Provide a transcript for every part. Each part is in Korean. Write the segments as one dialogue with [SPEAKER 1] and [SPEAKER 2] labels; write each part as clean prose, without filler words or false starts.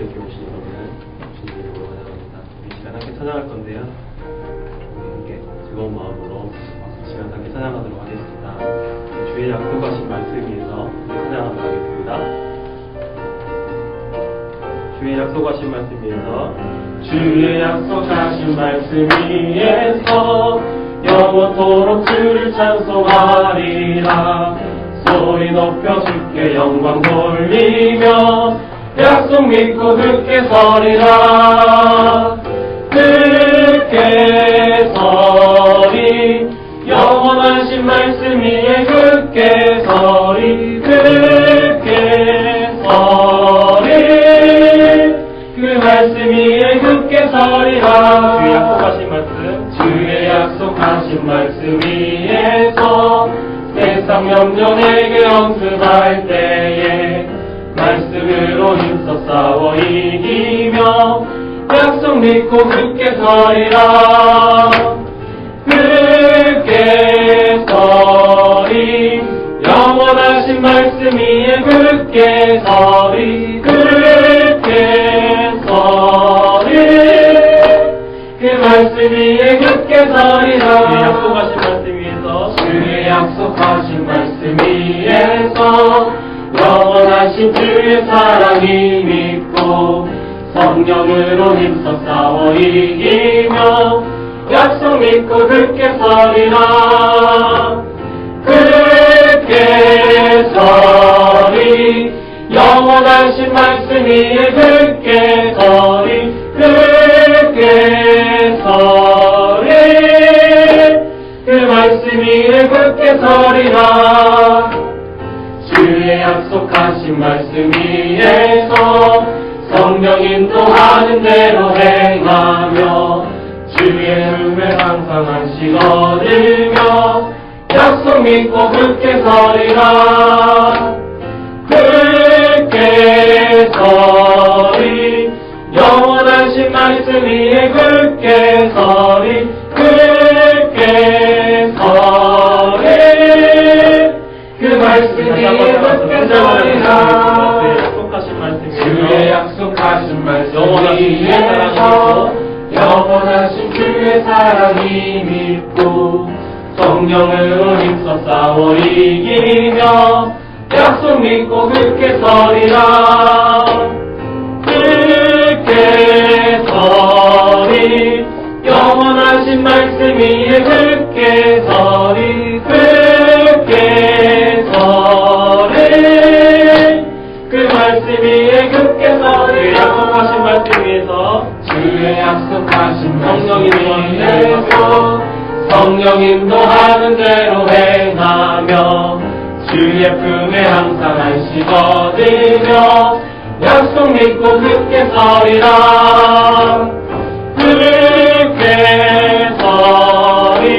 [SPEAKER 1] 이렇게 오신 여러분을 주님의 이름으로 환영합니다. 우리 시간 함께 찬양할 건데요. 우리 함께 즐거운 마음으로 이 시간 함께 찬양하도록 하겠습니다. 주의 약속하신 말씀 위에서 찬양하도록 하겠습니다. 주의 약속하신 말씀 위에서 주의 약속하신 말씀 위에서 영원토록 주를 찬송하리라. 소리 높여 주께 영광 돌리며 약속 믿고 굳게 서리라. 굳게 서리 영원하신 말씀 위에 굳게 서리. 굳게 서리 그 말씀 위에 굳게 서리라. 주의 약속하신 말씀 주의 약속하신 말씀 위에서 세상 염려 내게 언급할 때에 말씀으로 힘써 싸워 이기며 약속 믿고 굳게 서리라. 굳게 서리 영원하신 말씀 위에 굳게 서리. 굳게 서리 그 말씀 위에 굳게 서리라. 주의 약속하신 말씀 위에서 영원하신 주의 사랑이 믿고 성령으로 힘써 싸워 이기며 약속 믿고 굳게 서리라. 굳게 서리 영원하신 말씀 위에 굳게 서리. 굳게 서리 그 말씀 위에 굳게 서리라. 주의 약속하신 말씀 위에서 성령 인도하는 대로 행하며 주의 품에 항상 안식 얻으며 약속 믿고 굳게 서리라. 굳게 서리 영원하신 말씀 위에 굳게 서리. 굳게 서리 그 말씀 위에 굳게 서리라. 주의 약속하신 말씀 위에서 영원하신 주의 사랑이 믿고 성령으로 힘써 싸워 이기며 약속 믿고 굳게 서리라. 굳게 서리 영원하신 말씀 위에 굳게 서리. 굳게 서리 그 말씀 위에 굳게 서리. 약속하신 말씀 위에서 주의 약속하신 성령 인도하면서 성령 인도하는 대로 행하며 주의 품에 항상 안식 얻으며 약속 믿고 굳게 서리라. 굳게 서리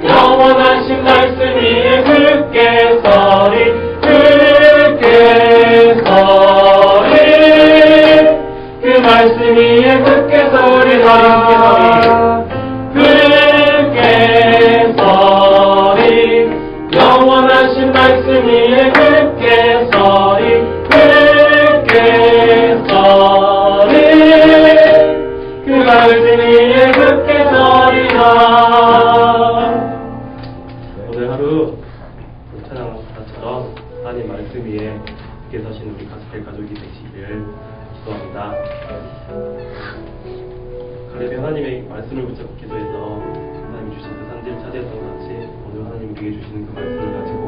[SPEAKER 1] 영원하신 말씀 위에 굳게 서리. 굳게 서리 그 말씀 위에 굳게 서리라. 굳게 서리 영원하신 말씀 위에 굳게 서리. 굳게 서리 그 말씀 위에 굳게 서리라. 오늘 하루 찬양처럼 하나님 말씀 위에 굳게 서신 우리 가스펠 가족이 되시길 기도합니다. 갈렙이 하나님의 말씀을 붙잡고 기도해서 하나님이 주신 그 산지를 차지했던 것 같이 오늘 하나님 우리에게 주시는 그 말씀을 가지고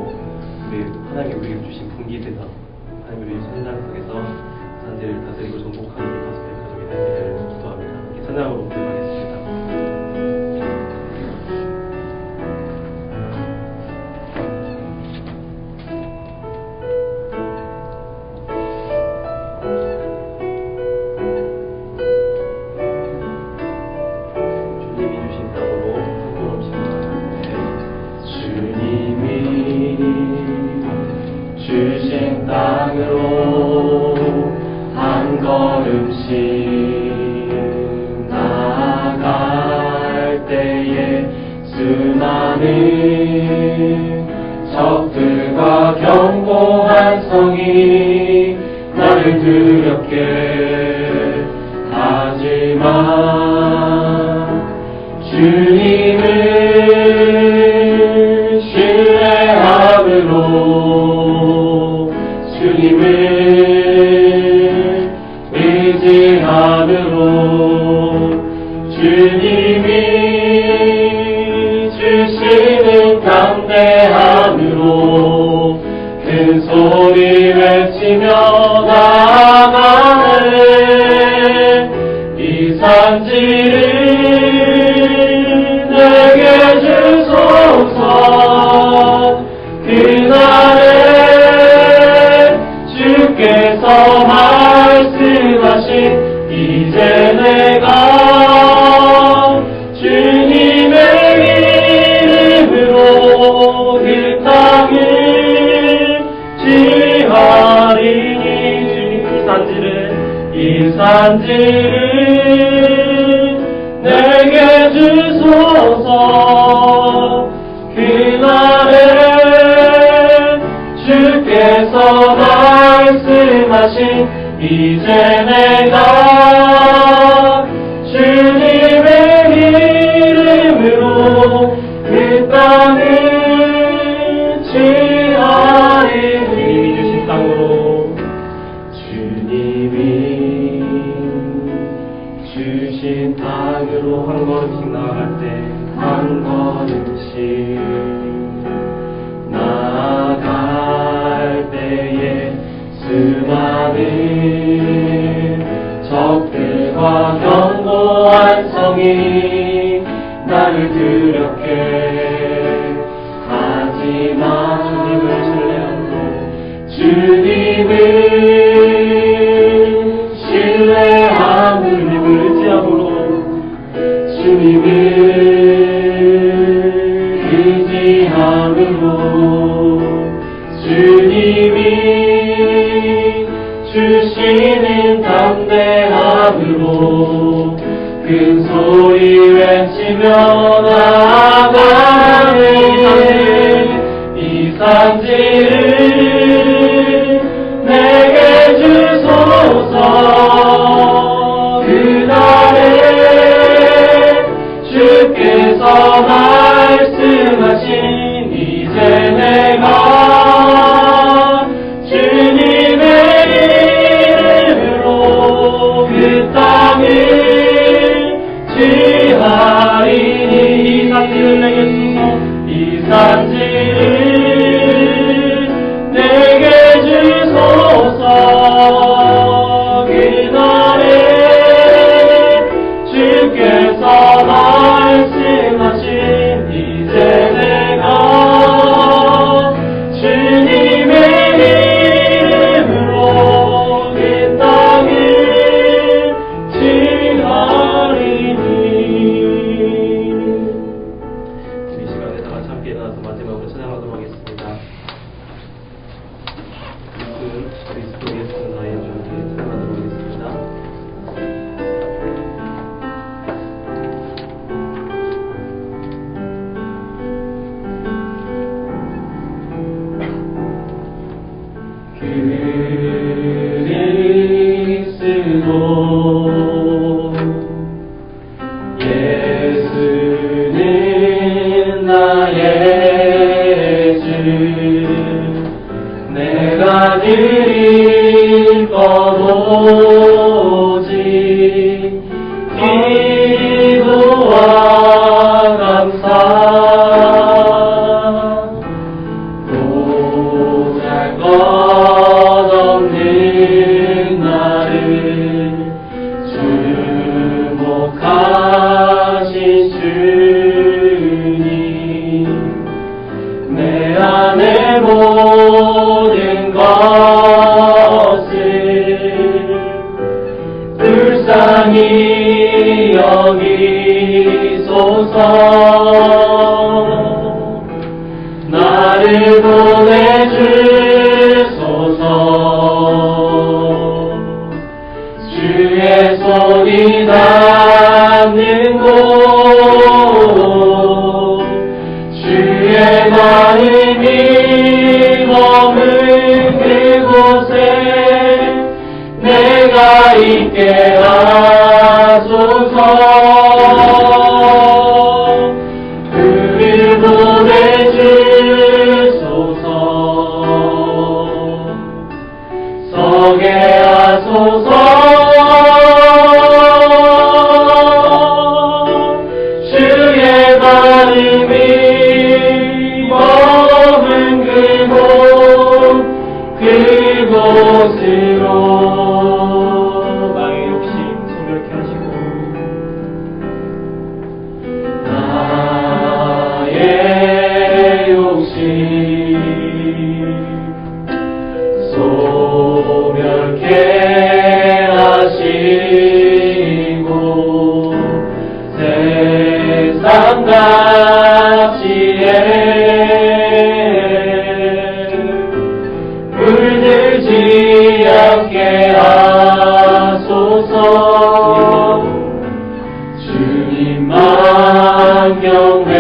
[SPEAKER 1] 우리 하나님이 우리에게 주신 분기에서 하나님 우리 현장 속에서 산지를 다스리고 정복하는 우리 가스펠 가족이 되기를 기도합니다. 이 찬양으로 기도하겠습니다.
[SPEAKER 2] 주신 땅으로 한 걸음씩 나아갈 때에 수많은 적들과 견고한 성이 나를 두렵게 주님을 의지함으로 주님이 주시는 담대함으로 큰 소리 외치며 나아가는 이 산지를 내게 주소서. 그날에 주께서 말씀하신 이제 내가 주님의 이름으로 그 땅을 지하리니. 이 산지를 내게 주소서. 그날에 주께서 말씀하신 이제 내가 주님의 이름으로 그 땅을 지하리니. 주님이 주신 땅으로 주님이 주신 땅으로 한 걸음씩 나아갈 때 한 걸음씩 나아갈 때에 수많은 적들과 견고한 성이 나를 두렵게 하지만 주님을 신뢰함으로 주님을 의지함으로 주님이 주시는 담대함으로 큰 소리 외치며 나아가는 이 산지를 내게 주소서. 그날에 주께서 말씀하신 이제 내가 주님의 이름으로 그 땅을 지하리니. 이 산지를 내게 주소서. 이 산지를 내게 주소서. 그날에 주께서 말씀하신 이제 내가 주님의 이름으로 그 땅을 지하리니. 이 시간에 다 같이 함께 일어나서 마지막으로 찬양하도록 하겠습니다. 그리스도 예수는 나의 주. 찬양하도록 하겠습니다. 그리스도 예수는 나의 주. 내가 드릴 것 오직 기도와 감사. 보잘것없는 나를 주목하신 주님, 내 안에 모든 것을 불쌍히 여기소서. 나를 보내주소서.
[SPEAKER 1] 곳으로 나의 욕심 소멸케 하시고 나의 욕심 소멸케 하시고 세상 가치에 물들지 않게 하소서. 주님만 경배하니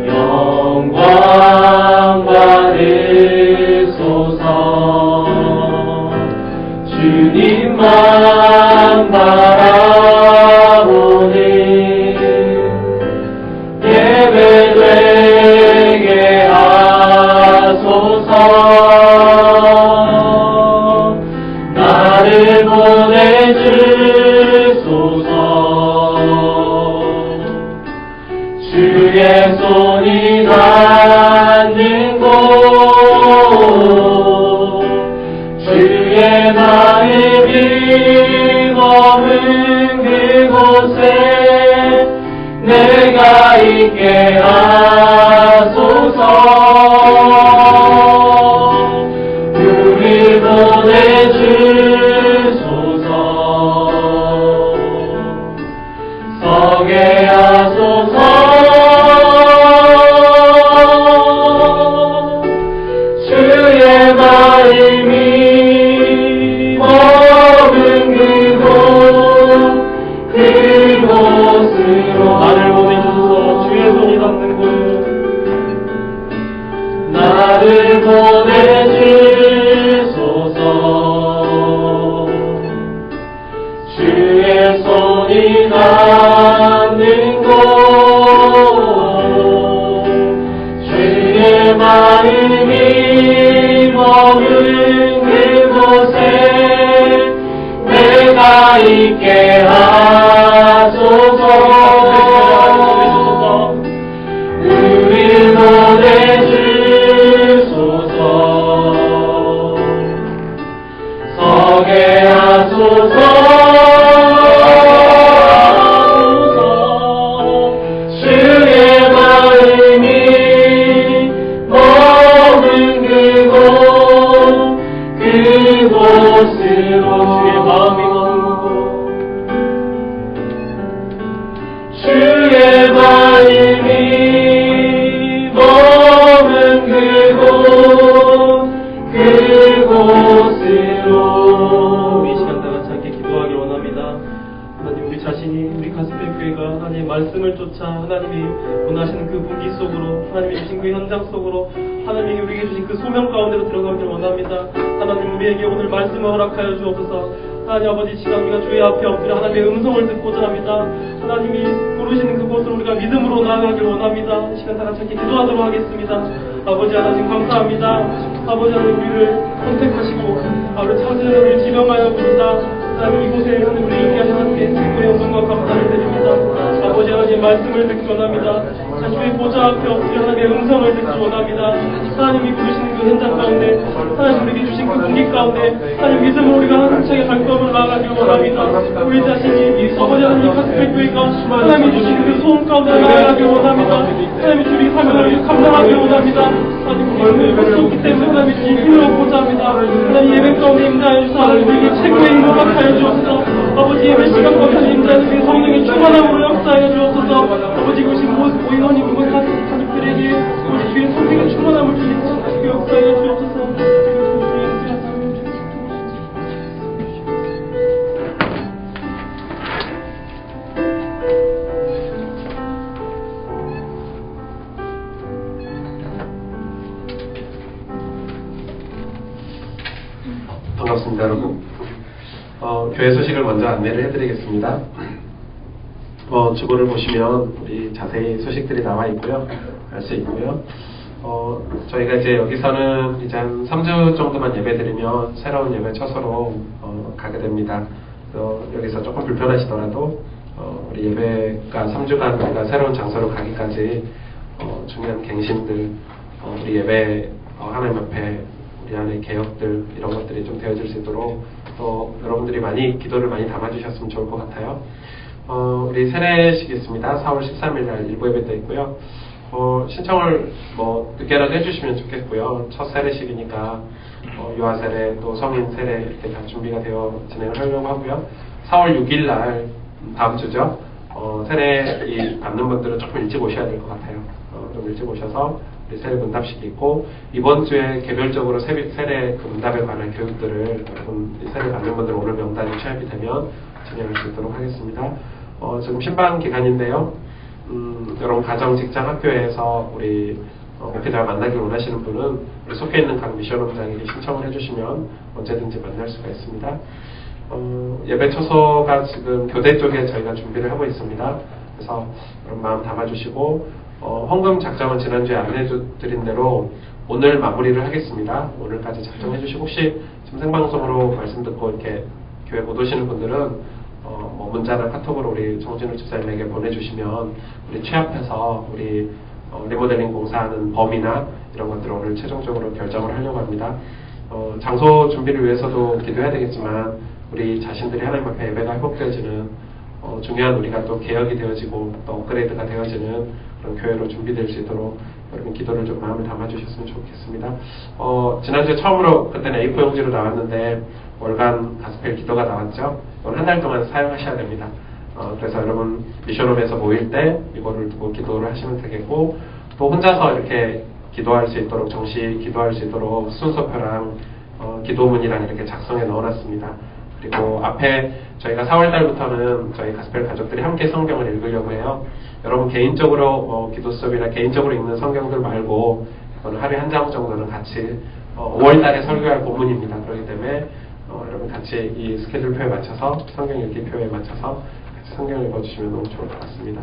[SPEAKER 1] 영광 받으소서. 주님만 바라보니 예배되게 하소서. 나를 보내주소서. 주의 손이 닿는 곳 주의 마음이 머문 그곳에 내가 있게 하소서. 우릴 보내주소서. 서게 하소서. 주의 마음이 머문 그곳으로 나를 보내주소서. 주의 손이 닿는 곳 나를 보내주소서. 주의 손이 닿는 곳 주의 마음이 머문 그곳에 내가 있게 하소서. 우릴 보내주소서. 서게 하소서. 주의 마음이 머문 그곳으로 주의 마음이 머문 곳 주의 마음이 머문 그곳으로 우리 시간 다 같이 함께 기도하기 원합니다. 하나님, 우리 자신이 우리 가스펠 교회가 하나님의 말씀을 쫓아 하나님이 원하시는 그 분기 속으로 하나님이 주신 그 현장 속으로 하나님이 우리에게 주신 그 소명 가운데로 들어가길 원합니다. 하나님, 우리에게 오늘 말씀을 허락하여 주옵소서. 하나님 아버지, 시간 우리가 주의 앞에 엎드려 하나님의 음성을 듣고자 합니다. 하나님이 부르시는 그곳을 우리가 믿음으로 나아가길 원합니다. 이 시간 다 같이 함께 기도하도록 하겠습니다. 아버지 하나님 감사합니다. 아버지 하나님, 우리를 선택하시고 아버지 찾으는 우리를 지명하여 부르사 하나님 이곳에 하나님 우리 있게 하신 하나님께 최고의 영광과 감사를 드립니다. 아버지 하나님 말씀을 듣기 원합니다. 자, 주의 보좌 앞에 엎드려 하나님의 음성을 듣기 원합니다. 하나님이 부르시는 그 현장 가운데 하나님 우리에게 주신 그 분기 가운데 하나님 믿음으로 우리가 한차게 발걸음을 나아가길 원합니다. 우리 자신이 이 아버지 하나님 카스펠 교회가 하나님이 주신 그 소음 가운데 나아가길 원합니다. 하나님이 주의 사명을 감당하길 원합니다. 하나님 우리 힘을 쏟기 때문에 하나님이 주신 힘을 얻고자 합니다. 하나님 예배 가운데 임자하여 주사 하나님 우리에게 최고의 힘을 허락하여 주옵소서. 아버지 예배 시간 가운데 임자하여 주신 성령의 충만함으로 역사하여 주옵소서. 아버지 오신 모인 허니 그곳 가족들에게 오직 주의 성령의 충만함을 주시고 역사하여 주옵소서.
[SPEAKER 3] 반갑습니다, 여러분. 교회 소식을 먼저 안내를 해드리겠습니다. 주보를 보시면 우리 자세히 소식들이 나와 있고요. 알 수 있고요. 저희가 이제 여기서는 이제 한 3주 정도만 예배 드리면 새로운 예배 처소로 가게 됩니다. 여기서 조금 불편하시더라도 우리 예배가 3주간 우리가 새로운 장소로 가기까지 중요한 갱신들 우리 예배 하나님 앞에 우리 안에 개혁들 이런 것들이 좀 되어질 수 있도록 또 여러분들이 많이 기도를 많이 담아주셨으면 좋을 것 같아요. 우리 세례식 있습니다. 4월 13일 날 일부 예배 때 있고요. 신청을 뭐 늦게라도 해주시면 좋겠고요. 첫 세례식이니까 유아 세례 또 성인 세례 이렇게 다 준비가 되어 진행을 하려고 하고요. 4월 6일 날 다음 주죠. 세례 받는 분들은 조금 일찍 오셔야 될 것 같아요. 좀 일찍 오셔서 우리 세례 문답식이 있고 이번 주에 개별적으로 세례 그 문답에 관한 교육들을 여러분 세례 받는 분들 오늘 명단이 취합이 되면 진행할 수 있도록 하겠습니다. 지금 신방 기간인데요. 여러분 가정, 직장, 학교에서 우리 목회자가 만나길 원하시는 분은 우리 속해 있는 각 미션홈장에게 신청을 해주시면 언제든지 만날 수가 있습니다. 예배 처소가 지금 교대 쪽에 저희가 준비를 하고 있습니다. 그래서 여러분 마음 담아주시고 헌금 작정은 지난주에 안내해드린 대로 오늘 마무리를 하겠습니다. 오늘까지 작정해주시고 혹시 지금 생방송으로 말씀 듣고 이렇게 교회 못 오시는 분들은 뭐 문자나 카톡으로 우리 정진우 집사님에게 보내주시면 우리 취합해서 우리 리모델링 공사하는 범위나 이런 것들을 오늘 최종적으로 결정을 하려고 합니다. 장소 준비를 위해서도 기도해야 되겠지만 우리 자신들이 하나님 앞에 예배가 회복되어지는 중요한 우리가 또 개혁이 되어지고 또 업그레이드가 되어지는 그런 교회로 준비될 수 있도록 여러분 기도를 좀 마음을 담아주셨으면 좋겠습니다. 지난주에 처음으로 그때는 A4 용지로 나왔는데 월간 가스펠 기도가 나왔죠. 이건 한 달 동안 사용하셔야 됩니다. 그래서 여러분 미션홈에서 모일 때 이거를 두고 기도를 하시면 되겠고 또 혼자서 이렇게 기도할 수 있도록 정시 기도할 수 있도록 순서표랑 기도문이랑 이렇게 작성해 넣어놨습니다. 그리고 앞에 저희가 4월달부터는 저희 가스펠 가족들이 함께 성경을 읽으려고 해요. 여러분 개인적으로 기도 수업이나 개인적으로 읽는 성경들 말고 이거는 하루에 한 장 정도는 같이 5월달에 설교할 본문입니다. 그렇기 때문에 여러분 같이 이 스케줄표에 맞춰서 성경 읽기표에 맞춰서 같이 성경을 읽어주시면 너무 좋을 것 같습니다.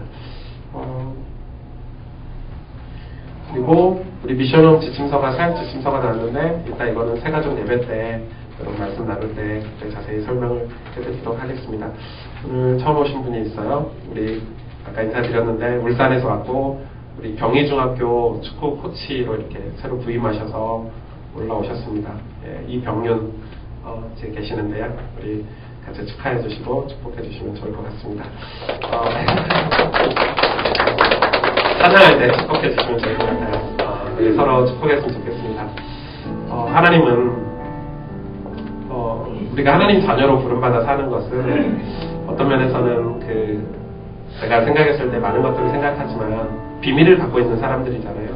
[SPEAKER 3] 그리고 우리 미션홈 지침서가 사역 지침서가 나왔는데 이따 이거는 새가족 예배 때 여러분 말씀 나눌 때 자세히 설명을 해드리도록 하겠습니다. 오늘 처음 오신 분이 있어요. 우리 아까 인사드렸는데 울산에서 왔고 우리 경희중학교 축구 코치로 이렇게 새로 부임하셔서 올라오셨습니다. 예, 이병윤 지금 계시는데요. 우리 같이 축하해 주시고 축복해 주시면 좋을 것 같습니다. 찬양할 때 축복해 주시면 좋을 것 같아요. 우리 서로 축복했으면 좋겠습니다. 하나님은 우리가 하나님 자녀로 부름받아 사는 것은 어떤 면에서는 제가 생각했을 때 많은 것들을 생각하지만 비밀을 갖고 있는 사람들이잖아요.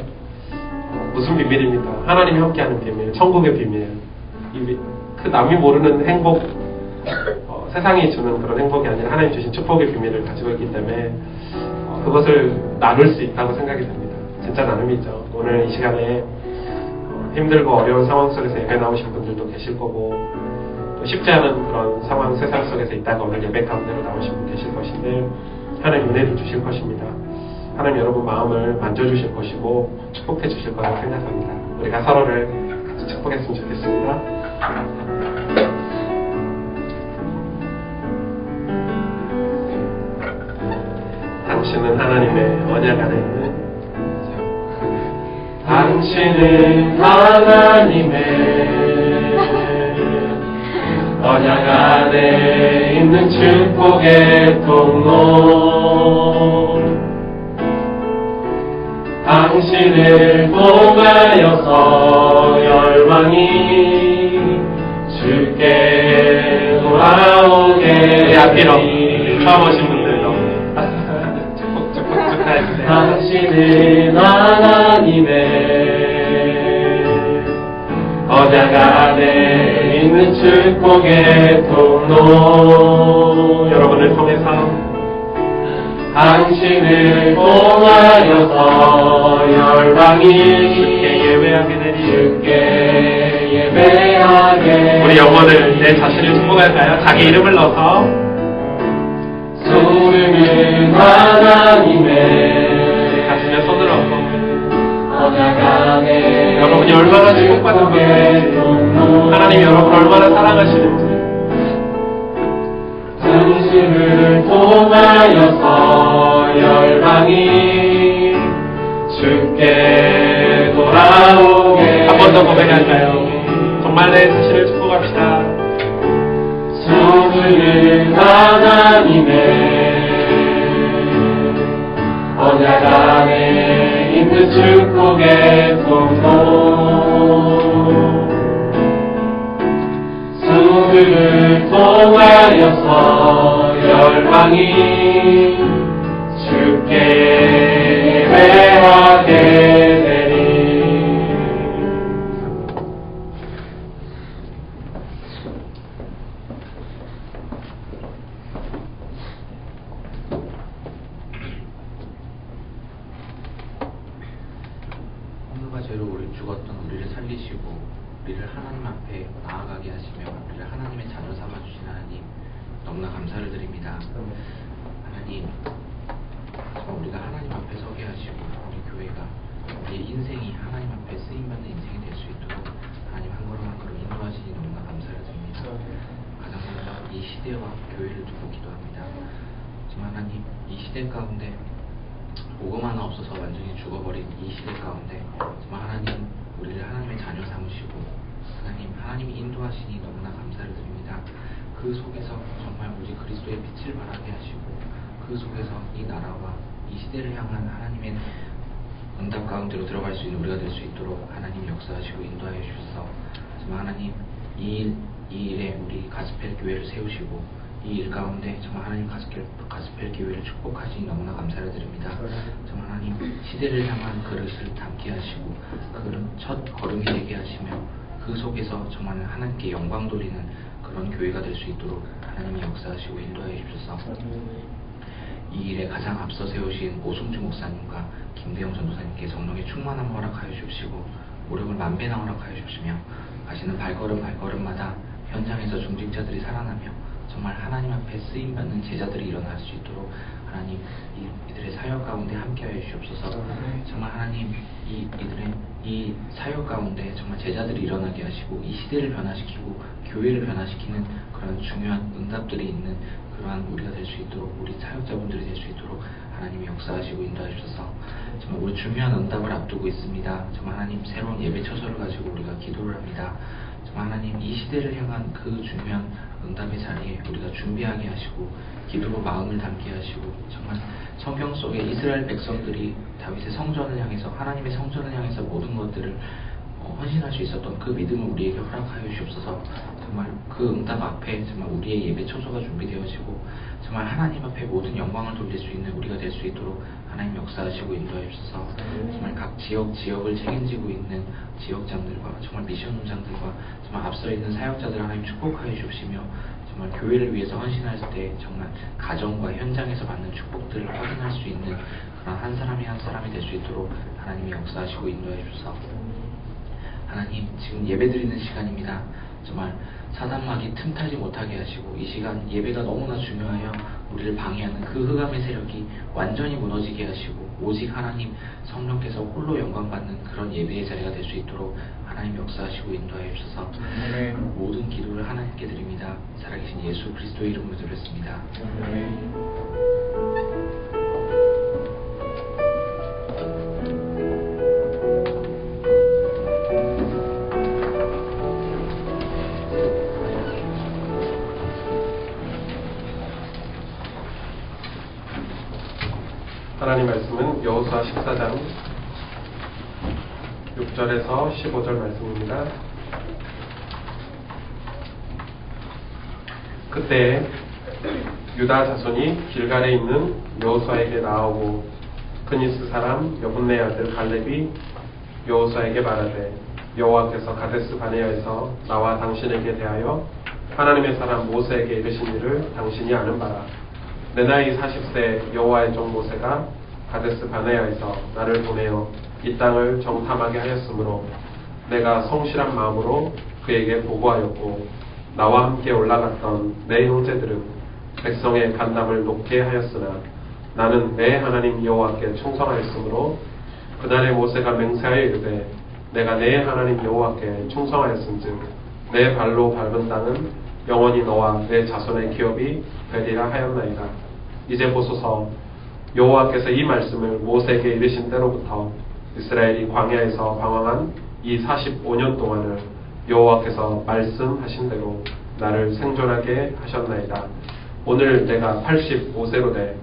[SPEAKER 3] 무슨 비밀입니까? 하나님이 함께하는 비밀, 천국의 비밀. 그 남이 모르는 행복, 세상이 주는 그런 행복이 아니라 하나님 주신 축복의 비밀을 가지고 있기 때문에 그것을 나눌 수 있다고 생각이 됩니다. 진짜 나눔이죠. 오늘 이 시간에 힘들고 어려운 상황 속에서 예배 나오신 분들도 계실 거고 또 쉽지 않은 그런 상황 세상 속에서 있다가 오늘 예배 가운데로 나오신 분 계실 것인데 하나님 은혜를 주실 것입니다. 하나님 여러분 마음을 만져주실 것이고 축복해 주실 거라고 생각합니다. 우리가 서로를 같이 축복했으면 좋겠습니다. 당신은 하나님의 언약 안에 있는 당신은 하나님의 언약 안에 있는 축복의 통로 당신을 통하여서 열방이 주께 돌아오게 앞뒤로 처음 오신 분들도 축복 축하해주세요. 당신은 하나님의 언약 안에 있는 축복의 통로 여러분을 통해서 당신을 통하여서 열방이 주께 예배하게 되리 주께 예배하게 우리 영혼을 내 자신을 축복할까요? 자기 이름을 넣어서 소름은 하나님의 가슴에 손을 얹고 언약 안에 여러분이 얼마나 축복받은 건지 하나님이 여러분을 얼마나 사랑하시는지 당신을 통하여서 열방이 주께 돌아오게 한 번 오늘도 고백할까요? 정말 내 자신을 축복합시다.
[SPEAKER 2] 소중한 하나님의 언약 안에 있는 축복의 통로 수들을 통하여서 열방이 주께 예배하게 되리.
[SPEAKER 4] 헌금과 죄로 우리 죽었던 우리를 살리시고 우리를 하나님 앞에 나아가게 하시며 우리를 하나님의 자녀 삼아주신 하나님 너무나 감사를 드립니다. 하나님 정말 우리가 하나님 앞에 서게 하시고 우리 교회가 우리의 인생이 하나님 앞에 쓰임받는 인생이 될 수 있도록 하나님 한 걸음 한 걸음 인도하시니 너무나 감사를 드립니다. 가장 먼저 이 시대와 교회를 두고 기도합니다. 정말 하나님 이 시대 가운데 복음 하나 없어서 완전히 죽어버린 이 시대 가운데 정말 하나님 우리를 하나님의 자녀 삼으시고 하나님이 인도하시니 너무나 감사를 드립니다. 그 속에서 정말 오직 그리스도의 빛을 발하게 하시고 그 속에서 이 나라와 이 시대를 향한 하나님의 응답 가운데로 들어갈 수 있는 우리가 될 수 있도록 하나님 역사하시고 인도하여 주셔서 정말 하나님 이 일에 우리 가스펠 교회를 세우시고 이 일 가운데 정말 하나님 가스펠 교회를 축복하시니 너무나 감사를 드립니다. 정말 하나님 시대를 향한 그릇을 담게 하시고 그런 첫 걸음이 되게 하시며 그 속에서 정말 하나님께 영광 돌리는 그런 교회가 될 수 있도록 하나님이 역사하시고 인도하여 주셔서 이 일에 가장 앞서 세우신 오승주 목사님과 김대영 전도사님께 성령의 충만함 허락하여 주시고 모력을 만배나 허락하여 주시며 가시는 발걸음마다 현장에서 중직자들이 살아나며 정말 하나님 앞에 쓰임받는 제자들이 일어날 수 있도록 하나님 이들의 사역 가운데 함께하여 주시옵소서. 정말 하나님 이들의 이 사역 가운데 정말 제자들이 일어나게 하시고 이 시대를 변화시키고 교회를 변화시키는 그런 중요한 응답들이 있는 그러한 우리가 될 수 있도록 우리 사역자분들이 될 수 있도록 하나님이 역사하시고 인도해 주셔서 정말 우리 중요한 응답을 앞두고 있습니다. 정말 하나님 새로운 예배 처소를 가지고 우리가 기도를 합니다. 정말 하나님 이 시대를 향한 그 중요한 응답의 자리에 우리가 준비하게 하시고 기도로 마음을 담게 하시고 정말 성경 속에 이스라엘 백성들이 다윗의 성전을 향해서 하나님의 성전을 향해서 모든 것들을 헌신할 수 있었던 그 믿음을 우리에게 허락하여 주옵소서. 정말 그 응답 앞에 정말 우리의 예배 처소가 준비되어지고 정말 하나님 앞에 모든 영광을 돌릴 수 있는 우리가 될 수 있도록 하나님 역사하시고 인도해 주셔서 정말 각 지역을 책임지고 있는 지역장들과 정말 미션장들과 정말 앞서 있는 사역자들 하나님 축복하여 주시며 정말 교회를 위해서 헌신할 때 정말 가정과 현장에서 받는 축복들을 확인할 수 있는 그런 한 사람이 될 수 있도록 하나님이 역사하시고 인도해 주셔서 하나님 지금 예배드리는 시간입니다. 정말 사단막이 틈타지 못하게 하시고 이 시간 예배가 너무나 중요하여 우리를 방해하는 그 흑암의 세력이 완전히 무너지게 하시고 오직 하나님 성령께서 홀로 영광받는 그런 예배의 자리가 될 수 있도록 하나님 역사하시고 인도하여 주셔서 모든 기도를 하나님께 드립니다. 살아계신 예수 그리스도의 이름으로 드렸습니다.
[SPEAKER 3] 하나님 말씀은 여호수아 14장 6절에서 15절 말씀입니다. 그때 유다 자손이 길갈에 있는 여호수아에게 나아오고 그니스 사람 여분네 아들 갈렙이 여호수아에게 말하되 여호와께서 가데스 바네아에서 나와 당신에게 대하여 하나님의 사람 모세에게 이르신 일을 당신이 아는 바라. 내 나이 40세 여호와의 종 모세가 가데스 바네아에서 나를 보내어 이 땅을 정탐하게 하였으므로 내가 성실한 마음으로 그에게 보고하였고 나와 함께 올라갔던 내 형제들은 백성의 간담을 높게 하였으나 나는 내 하나님 여호와께 충성하였으므로 그날에 모세가 맹세하여 이르되 내가 내 하나님 여호와께 충성하였은즉 내 발로 밟은 땅은 영원히 너와 내 자손의 기업이 되리라 하였나이다. 이제 보소서 여호와께서 이 말씀을 모세에게 이르신 때로부터 이스라엘이 광야에서 방황한 이 45년 동안을 여호와께서 말씀하신 대로 나를 생존하게 하셨나이다. 오늘 내가 85세로 돼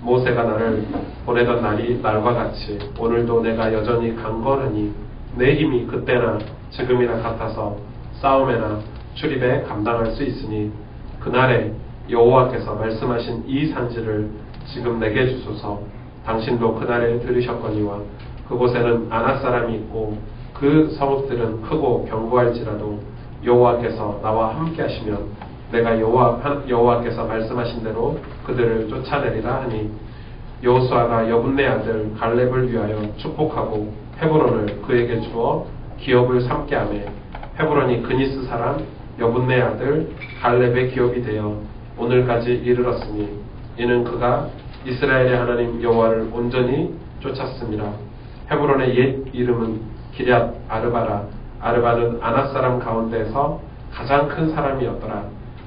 [SPEAKER 3] 모세가 나를 보내던 날이 날과 같이 오늘도 내가 여전히 강건하니 내 힘이 그때나 지금이나 같아서 싸움에나 출입에 감당할 수 있으니 그날에 여호와께서 말씀하신 이 산지를 지금 내게 주소서. 당신도 그날에 들으셨거니와 그곳에는 아낙 사람이 있고 그 성읍들은 크고 견고할지라도 여호와께서 나와 함께 하시면 내가 여호와께서 말씀하신 대로 그들을 쫓아내리라 하니 여호수아가 여분네 아들 갈렙을 위하여 축복하고 헤브론을 그에게 주어 기업을 삼게 하며 헤브론이 그니스 사람 여분네 아들 갈렙의 기업이 되어 오늘까지 이르렀으니 이는 그가 이스라엘의 하나님 여호와를 온전히 쫓았습니다. 헤브론의 옛 이름은 기럇 아르바라. 아르바는 아낙 사람 가운데서 가장 큰 사람이었더라.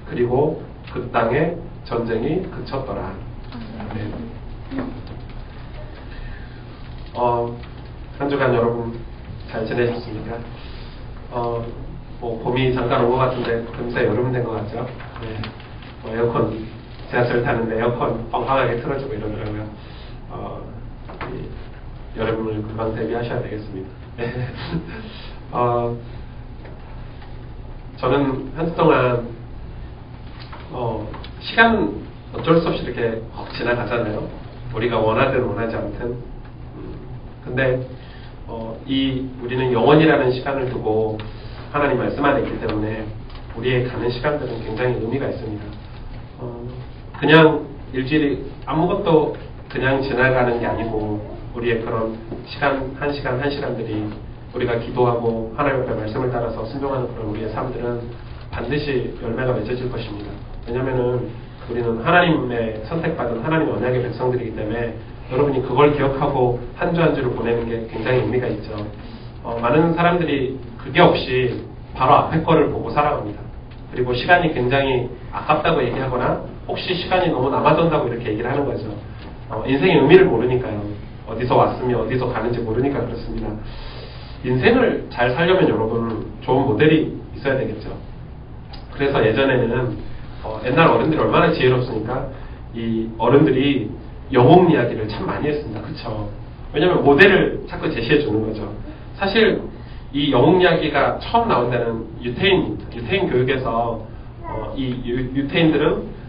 [SPEAKER 3] 그리고 그 땅에 전쟁이 그쳤더라. 네. 한 주간 여러분 잘 지내셨습니까? 봄이 잠깐 온 것 같은데 금세 여름 된 것 같죠? 네. 에어컨 지하철 타는데 에어컨 뻥뻥하게 틀어주고 이러더라고요. 여러분을 금방 대비하셔야 되겠습니다. 네. 저는 한 주 동안 시간은 어쩔 수 없이 이렇게 지나가잖아요. 우리가 원하든 원하지 않든. 근데 우리는 영원이라는 시간을 두고 하나님 말씀 안에 있기 때문에 우리의 가는 시간들은 굉장히 의미가 있습니다. 그냥 일주일이 아무것도 그냥 지나가는 게 아니고 우리의 그런 시간 한 시간들이 우리가 기도하고 하나님 앞에 말씀을 따라서 순종하는 그런 우리의 삶들은 반드시 열매가 맺어질 것입니다. 왜냐하면은 우리는 하나님의 선택받은 하나님 언약의 백성들이기 때문에 여러분이 그걸 기억하고 한 주 한 주를 보내는 게 굉장히 의미가 있죠. 많은 사람들이 그게 없이 바로 앞에 거를 보고 살아갑니다. 그리고 시간이 굉장히 아깝다고 얘기하거나 혹시 시간이 너무 남아돈다고 이렇게 얘기를 하는 거죠. 인생의 의미를 모르니까요. 어디서 왔으며 어디서 가는지 모르니까 그렇습니다. 인생을 잘 살려면 여러분 좋은 모델이 있어야 되겠죠. 그래서 예전에는 옛날 어른들이 얼마나 지혜롭습니까? 이 어른들이 영웅 이야기를 참 많이 했습니다. 그쵸? 왜냐면 모델을 자꾸 제시해 주는 거죠. 사실 이 영웅 이야기가 처음 나온 데는 유태인 교육에서 이 유태인들은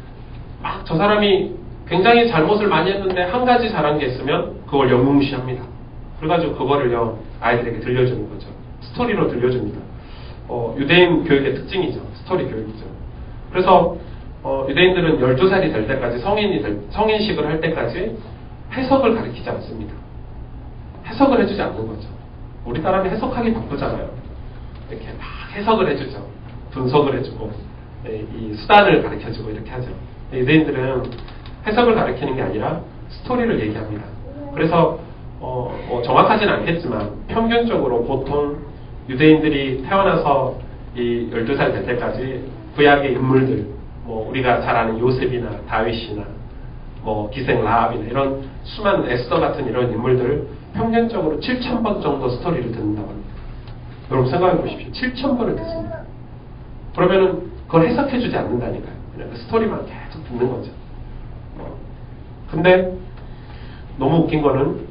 [SPEAKER 3] 막 저 사람이 굉장히 잘못을 많이 했는데 한 가지 잘한 게 있으면 그걸 영웅시합니다. 그래가지고 그거를요 아이들에게 들려주는 거죠. 스토리로 들려줍니다. 유대인 교육의 특징이죠. 스토리 교육이죠. 그래서 유대인들은 12살이 될 때까지 성인식을 할 때까지 해석을 가르치지 않습니다. 해석을 해주지 않는 거죠. 우리 사람이 해석하기 바쁘잖아요. 이렇게 막 해석을 해주죠. 분석을 해주고 이 수단을 가르쳐주고 이렇게 하죠. 유대인들은 해석을 가르치는 게 아니라 스토리를 얘기합니다. 그래서 정확하진 않겠지만 평균적으로 보통 유대인들이 태어나서 이 12살 될 때까지 구약의 인물들 우리가 잘 아는 요셉이나 다윗이나 기생 라합이나 이런 수많은 에스더 같은 이런 인물들을 평균적으로 7,000번 정도 스토리를 듣는다고 합니다. 여러분 생각해 보십시오. 7,000번을 듣습니다. 그러면은 그걸 해석해주지 않는다니까요. 그냥 그 스토리만 계속 듣는 거죠. 근데 너무 웃긴 거는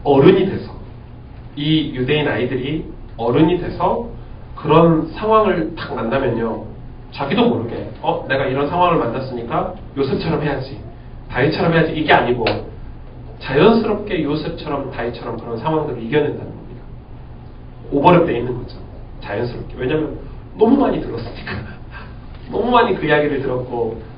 [SPEAKER 3] 어른이 돼서 이 유대인 아이들이 어른이 돼서 그런 상황을 딱 만나면요 자기도 모르게 내가 이런 상황을 만났으니까 요셉처럼 해야지 다윗처럼 해야지 이게 아니고 자연스럽게 요셉처럼 다윗처럼 그런 상황들을 이겨낸다는 겁니다. 오버랩되어 있는 거죠. 자연스럽게. 왜냐하면 너무 많이 들었으니까 너무 많이 그 이야기를 들었고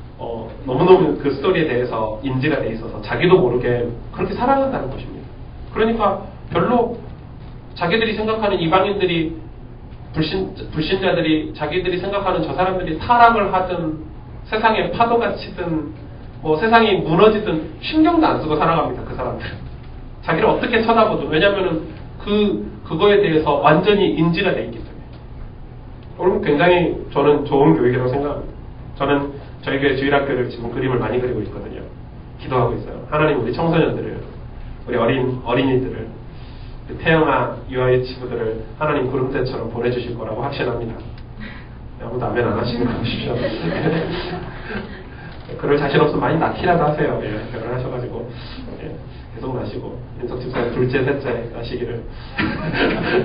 [SPEAKER 3] 너무너무 그 스토리에 대해서 인지가 돼 있어서 자기도 모르게 그렇게 살아간다는 것입니다. 그러니까 별로 자기들이 생각하는 이방인들이 불신자들이 자기들이 생각하는 저 사람들이 타락을 하든 세상에 파도가 치든 세상이 무너지든 신경도 안 쓰고 살아갑니다. 그 사람들은 자기를 어떻게 쳐다보든 왜냐하면 그거에 대해서 완전히 인지가 돼 있기 때문에 여러분 굉장히 저는 좋은 교육이라고 생각합니다. 저는 저희 교회 주일학교를 지금 그림을 많이 그리고 있거든요. 기도하고 있어요. 하나님 우리 청소년들을 우리 어린이들을 태영아, 유아의 친구들을 하나님 구름대처럼 보내주실 거라고 확신합니다. 아무도 아멘 안 하시는 거 보십시오. 그럴 자신 없으면 많이 낳기라도 하세요. 예, 결혼하셔가지고 예, 계속 나시고 인석 집사님 둘째, 셋째 나시기를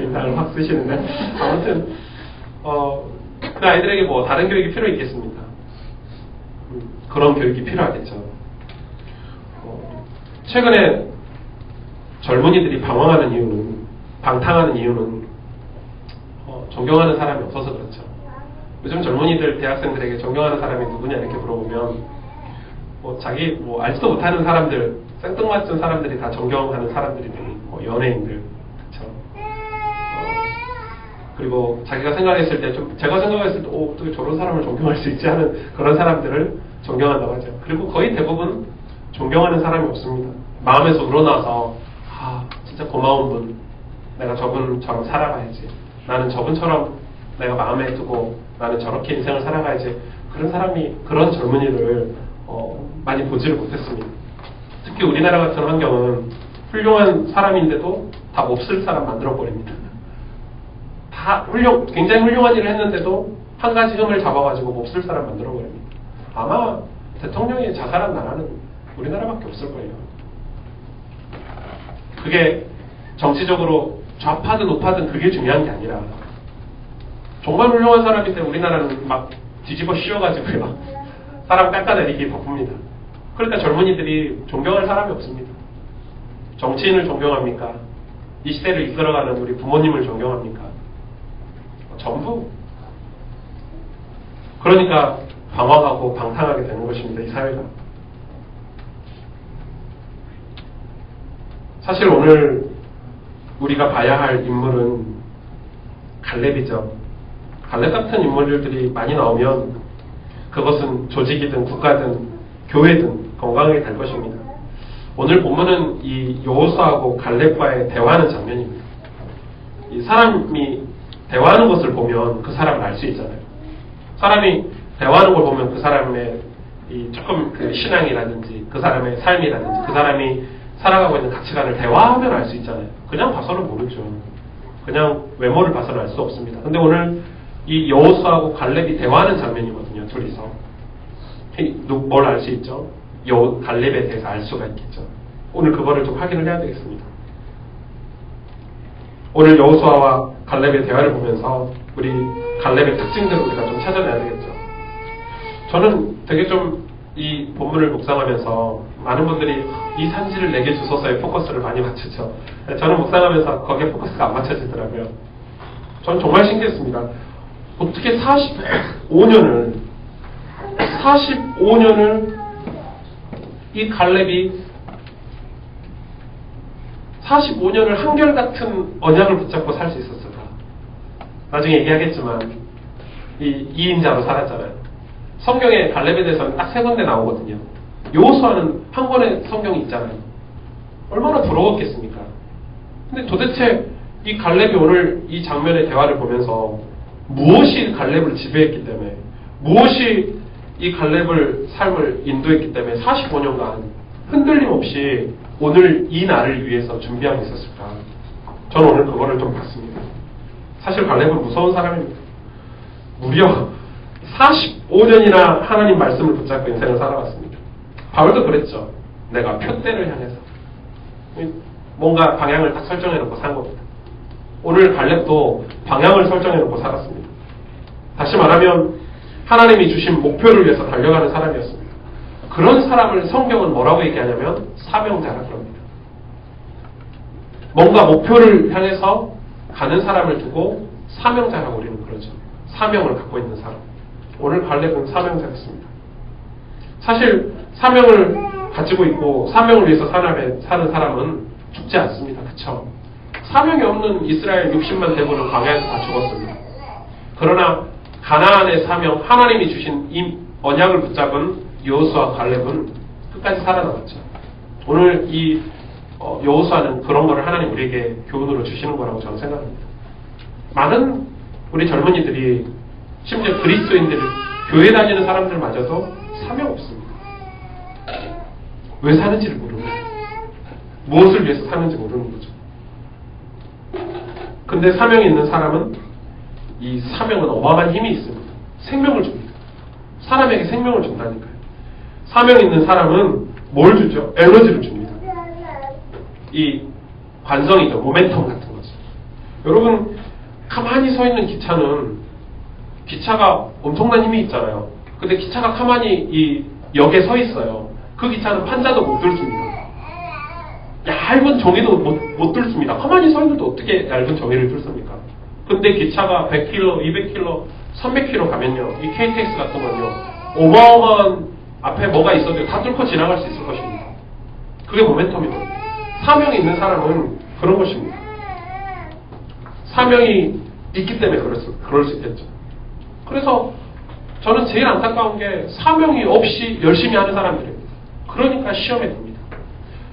[SPEAKER 3] 인상을 확 쓰시는데 아무튼 그 아이들에게 뭐 다른 교육이 필요 있겠습니까? 그런 교육이 필요하겠죠. 최근에 젊은이들이 방황하는 이유는 방탕하는 이유는 존경하는 사람이 없어서 그렇죠. 요즘 젊은이들 대학생들에게 존경하는 사람이 누구냐 이렇게 물어보면 자기 알지도 못하는 사람들 생뚱맞은 사람들이 다 존경하는 사람들이니 연예인들 그렇죠. 그리고 자기가 생각했을 때 제가 생각했을 때 어떻게 저런 사람을 존경할 수 있지 하는 그런 사람들을 존경한다고 하죠. 그리고 거의 대부분 존경하는 사람이 없습니다. 마음에서 우러나서 진짜 고마운 분, 내가 저분처럼 살아가야지, 나는 저분처럼 내가 마음에 두고 나는 저렇게 인생을 살아가야지, 그런 젊은이를 많이 보지를 못했습니다. 특히 우리나라 같은 환경은 훌륭한 사람인데도 다 몹쓸 사람 만들어버립니다. 다 굉장히 훌륭한 일을 했는데도 한 가지 흠을 잡아가지고 몹쓸 사람 만들어버립니다. 아마 대통령이 자살한 나라는 우리나라밖에 없을 거예요. 그게 정치적으로 좌파든 우파든 그게 중요한 게 아니라 정말 훌륭한 사람인데 우리나라는 막 뒤집어 씌워가지고요. 사람 깎아내리기 바쁩니다. 그러니까 젊은이들이 존경할 사람이 없습니다. 정치인을 존경합니까? 이 시대를 이끌어가는 우리 부모님을 존경합니까? 전부. 그러니까 방황하고 방탕하게 되는 것입니다. 이 사회가. 사실 오늘 우리가 봐야 할 인물은 갈렙이죠. 갈렙 같은 인물들이 많이 나오면 그것은 조직이든 국가든 교회든 건강하게 될 것입니다. 오늘 본문은 이 여호수아하고 갈렙과의 대화하는 장면입니다. 이 사람이 대화하는 것을 보면 그 사람을 알 수 있잖아요. 사람이 대화하는 걸 보면 그 사람의 조금 그 신앙이라든지 그 사람의 삶이라든지 그 사람이 살아가고 있는 가치관을 대화하면 알 수 있잖아요. 그냥 봐서는 모르죠. 그냥 외모를 봐서는 알 수 없습니다. 근데 오늘 이 여호수아하고 갈렙이 대화하는 장면이거든요. 둘이서. 뭘 알 수 있죠? 갈렙에 대해서 알 수가 있겠죠. 오늘 그거를 좀 확인을 해야 되겠습니다. 오늘 여호수아와 갈렙의 대화를 보면서 우리 갈렙의 특징들을 우리가 좀 찾아내야 되겠죠. 저는 되게 좀 이 본문을 묵상하면서 많은 분들이 이 산지를 내게 주소서에 포커스를 많이 맞추죠. 저는 묵상하면서 거기에 포커스가 안 맞춰지더라고요. 저는 정말 신기했습니다. 어떻게 45년을 이 갈렙이 45년을 한결같은 언약을 붙잡고 살 수 있었을까? 나중에 얘기하겠지만 이 2인자로 살았잖아요. 성경에 갈렙에 대해서는 딱 3군데 나오거든요. 여호수아는 한 권의 성경이 있잖아요. 얼마나 부러웠겠습니까? 근데 도대체 이 갈렙이 오늘 이 장면의 대화를 보면서 무엇이 갈렙을 지배했기 때문에, 무엇이 이 갈렙을 삶을 인도했기 때문에 45년간 흔들림 없이 오늘 이 날을 위해서 준비하고 있었을까? 저는 오늘 그거를 좀 봤습니다. 사실 갈렙은 무서운 사람입니다. 무려 45년이나 하나님 말씀을 붙잡고 인생을 살아왔습니다. 바울도 그랬죠. 내가 표대를 향해서 뭔가 방향을 딱 설정해놓고 산 겁니다. 오늘 갈렙도 방향을 설정해놓고 살았습니다. 다시 말하면 하나님이 주신 목표를 위해서 달려가는 사람이었습니다. 그런 사람을 성경은 뭐라고 얘기하냐면 사명자라 그럽니다. 뭔가 목표를 향해서 가는 사람을 두고 사명자라고 우리는 그러죠. 사명을 갖고 있는 사람. 오늘 갈렙은 사명자였습니다. 사실 사명을 가지고 있고 사명을 위해서 사는 사람은 죽지 않습니다. 그렇죠? 사명이 없는 이스라엘 60만 대군은 광야에서 다 죽었습니다. 그러나 가나안의 사명, 하나님이 주신 이 언약을 붙잡은 여호수아 갈렙은 끝까지 살아남았죠. 오늘 이 여호수아는 그런 거를 하나님 우리에게 교훈으로 주시는 거라고 저는 생각합니다. 많은 우리 젊은이들이 심지어 그리스도인들, 교회 다니는 사람들마저도 사명 없습니다. 왜 사는지를 모르고 무엇을 위해서 사는지 모르는 거죠. 근데 사명이 있는 사람은 이 사명은 어마어마한 힘이 있습니다. 생명을 줍니다. 사람에게 생명을 준다니까요. 사명이 있는 사람은 뭘 주죠? 에너지를 줍니다. 이 관성이죠. 모멘텀 같은 거죠. 여러분 가만히 서 있는 기차가 엄청난 힘이 있잖아요. 근데 기차가 가만히 이 역에 서 있어요. 그 기차는 판자도 못 들습니다. 얇은 종이도 못 들습니다. 가만히 서 있는데 어떻게 얇은 종이를 들습니까? 근데 기차가 100km, 200km, 300km 가면요. 이 KTX 같은 건요. 어마어마한 앞에 뭐가 있어도 다 뚫고 지나갈 수 있을 것입니다. 그게 모멘텀이거든요. 사명이 있는 사람은 그런 것입니다. 사명이 있기 때문에 그럴 수 있겠죠. 그래서 저는 제일 안타까운 게 사명이 없이 열심히 하는 사람들입니다. 그러니까 시험에 듭니다.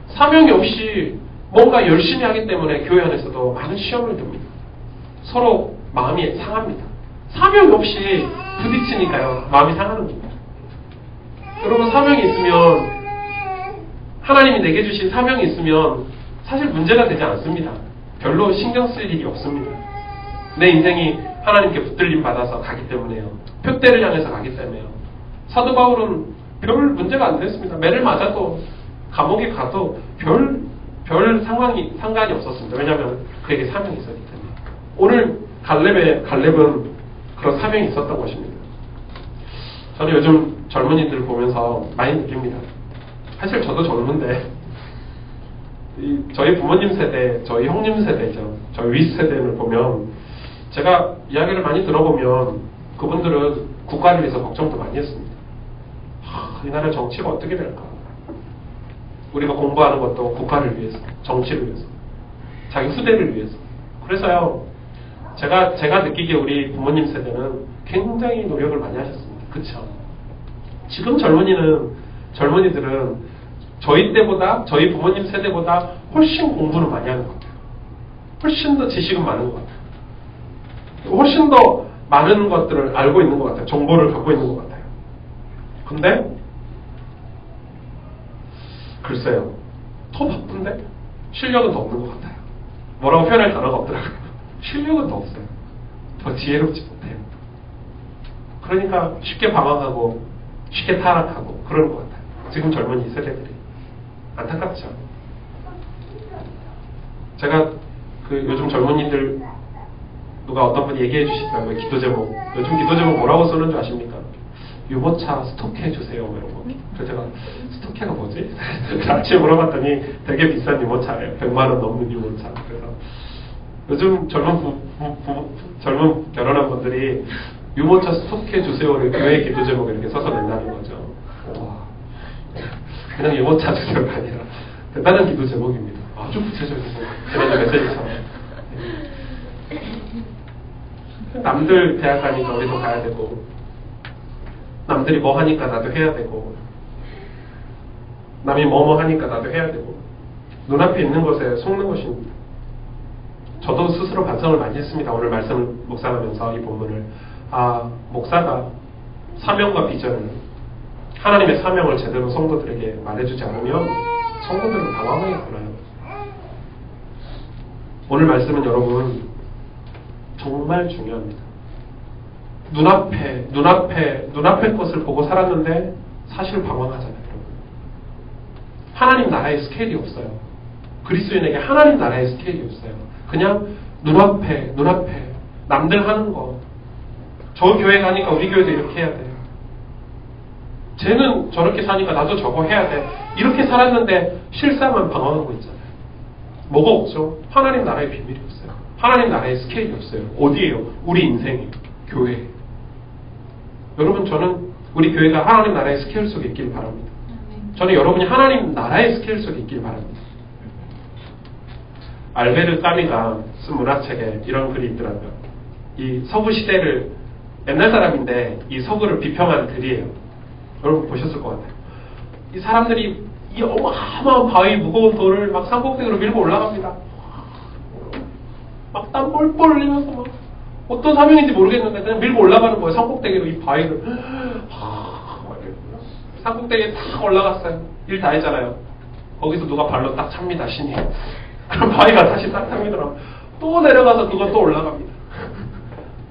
[SPEAKER 3] 사명이 없이 뭔가 열심히 하기 때문에 교회 안에서도 많은 시험을 듭니다. 서로 마음이 상합니다. 사명이 없이 부딪히니까요. 마음이 상하는 겁니다. 여러분 사명이 있으면 하나님이 내게 주신 사명이 있으면 사실 문제가 되지 않습니다. 별로 신경 쓸 일이 없습니다. 내 인생이 하나님께 붙들림 받아서 가기 때문에요. 표대를 향해서 가기 때문에요. 사도 바울은 별 문제가 안 됐습니다. 매를 맞아도 감옥에 가도 별 상관이 없었습니다. 왜냐하면 그에게 사명이 있었기 때문에. 오늘 갈렙은 그런 사명이 있었던 것입니다. 저는 요즘 젊은이들 보면서 많이 느낍니다. 사실 저도 젊은데 저희 부모님 세대, 저희 형님 세대죠. 저희 윗세대를 보면 제가 이야기를 많이 들어보면 그분들은 국가를 위해서 걱정도 많이 했습니다. 이 나라 정치가 어떻게 될까? 우리가 공부하는 것도 국가를 위해서, 정치를 위해서, 자기 후대를 위해서. 그래서요, 제가 느끼기에 우리 부모님 세대는 굉장히 노력을 많이 하셨습니다. 그쵸? 지금 젊은이들은 저희 때보다, 저희 부모님 세대보다 훨씬 공부를 많이 하는 것 같아요. 훨씬 더 지식은 많은 것 같아요. 훨씬 더 많은 것들을 알고 있는 것 같아요. 정보를 갖고 있는 것 같아요. 근데 글쎄요, 더 바쁜데 실력은 더 없는 것 같아요. 뭐라고 표현할 단어가 없더라고요. 실력은 더 없어요. 더 지혜롭지 못해요. 그러니까 쉽게 방황하고 쉽게 타락하고 그러는 것 같아요. 지금 젊은 이 세대들이. 안타깝죠. 제가 요즘 젊은이들 누가 어떤 분이 얘기해 주시더라고요. 기도 제목. 요즘 기도 제목 뭐라고 쓰는 줄 아십니까? 유모차 스토케 해주세요. 이런 거. 그래서 제가 스토케가 뭐지? 아침에 물어봤더니 되게 비싼 유모차예요. 100만 원 넘는 유모차. 그래서 요즘 젊은 결혼한 분들이 유모차 스토케 주세요를 교회 기도 제목 이렇게 써서 낸다는 거죠. 와, 그냥 유모차 주세요가 아니라 대단한 기도 제목입니다. 아주 구체적이고 지난주 메시지처럼. 남들 대학 가니까 우리도 가야 되고, 남들이 뭐 하니까 나도 해야 되고, 남이 뭐뭐 하니까 나도 해야 되고, 눈앞에 있는 것에 속는 것입니다. 저도 스스로 반성을 많이 했습니다. 오늘 말씀을 묵상하면서 이 본문을. 목사가 사명과 비전을, 하나님의 사명을 제대로 성도들에게 말해주지 않으면 성도들은 당황하겠구나요. 오늘 말씀은 여러분 정말 중요합니다. 눈앞의 것을 보고 살았는데 사실 방황하잖아요. 여러분. 하나님 나라의 스케일이 없어요. 그리스도인에게 하나님 나라의 스케일이 없어요. 그냥 눈앞에 남들 하는 거. 저 교회 가니까 우리 교회도 이렇게 해야 돼. 쟤는 저렇게 사니까 나도 저거 해야 돼. 이렇게 살았는데 실상은 방황하고 있잖아요. 뭐가 없죠? 하나님 나라의 비밀이 없어요. 하나님 나라의 스케일이 없어요. 어디예요? 우리 인생이에요. 교회. 여러분, 저는 우리 교회가 하나님 나라의 스케일 속에 있기를 바랍니다. 저는 여러분이 하나님 나라의 스케일 속에 있기를 바랍니다. 알베르 까미가 쓴 문학책에 이런 글이 있더라고요. 이 서구 시대를, 옛날 사람인데 이 서구를 비평한 글이에요. 여러분 보셨을 것 같아요. 이 사람들이 이 어마어마한 바위, 무거운 돌을 막 산꼭대기로 밀고 올라갑니다. 막 땀 뻘뻘 흘리면서 막 어떤 사명인지 모르겠는데 그냥 밀고 올라가는 거예요. 산꼭대기로 이 바위를. 산꼭대기에 딱 올라갔어요. 일 다 했잖아요. 거기서 누가 발로 딱 찹니다. 신이. 그럼 바위가 다시 딱 탑니더라고요. 또 내려가서 그거 또 올라갑니다.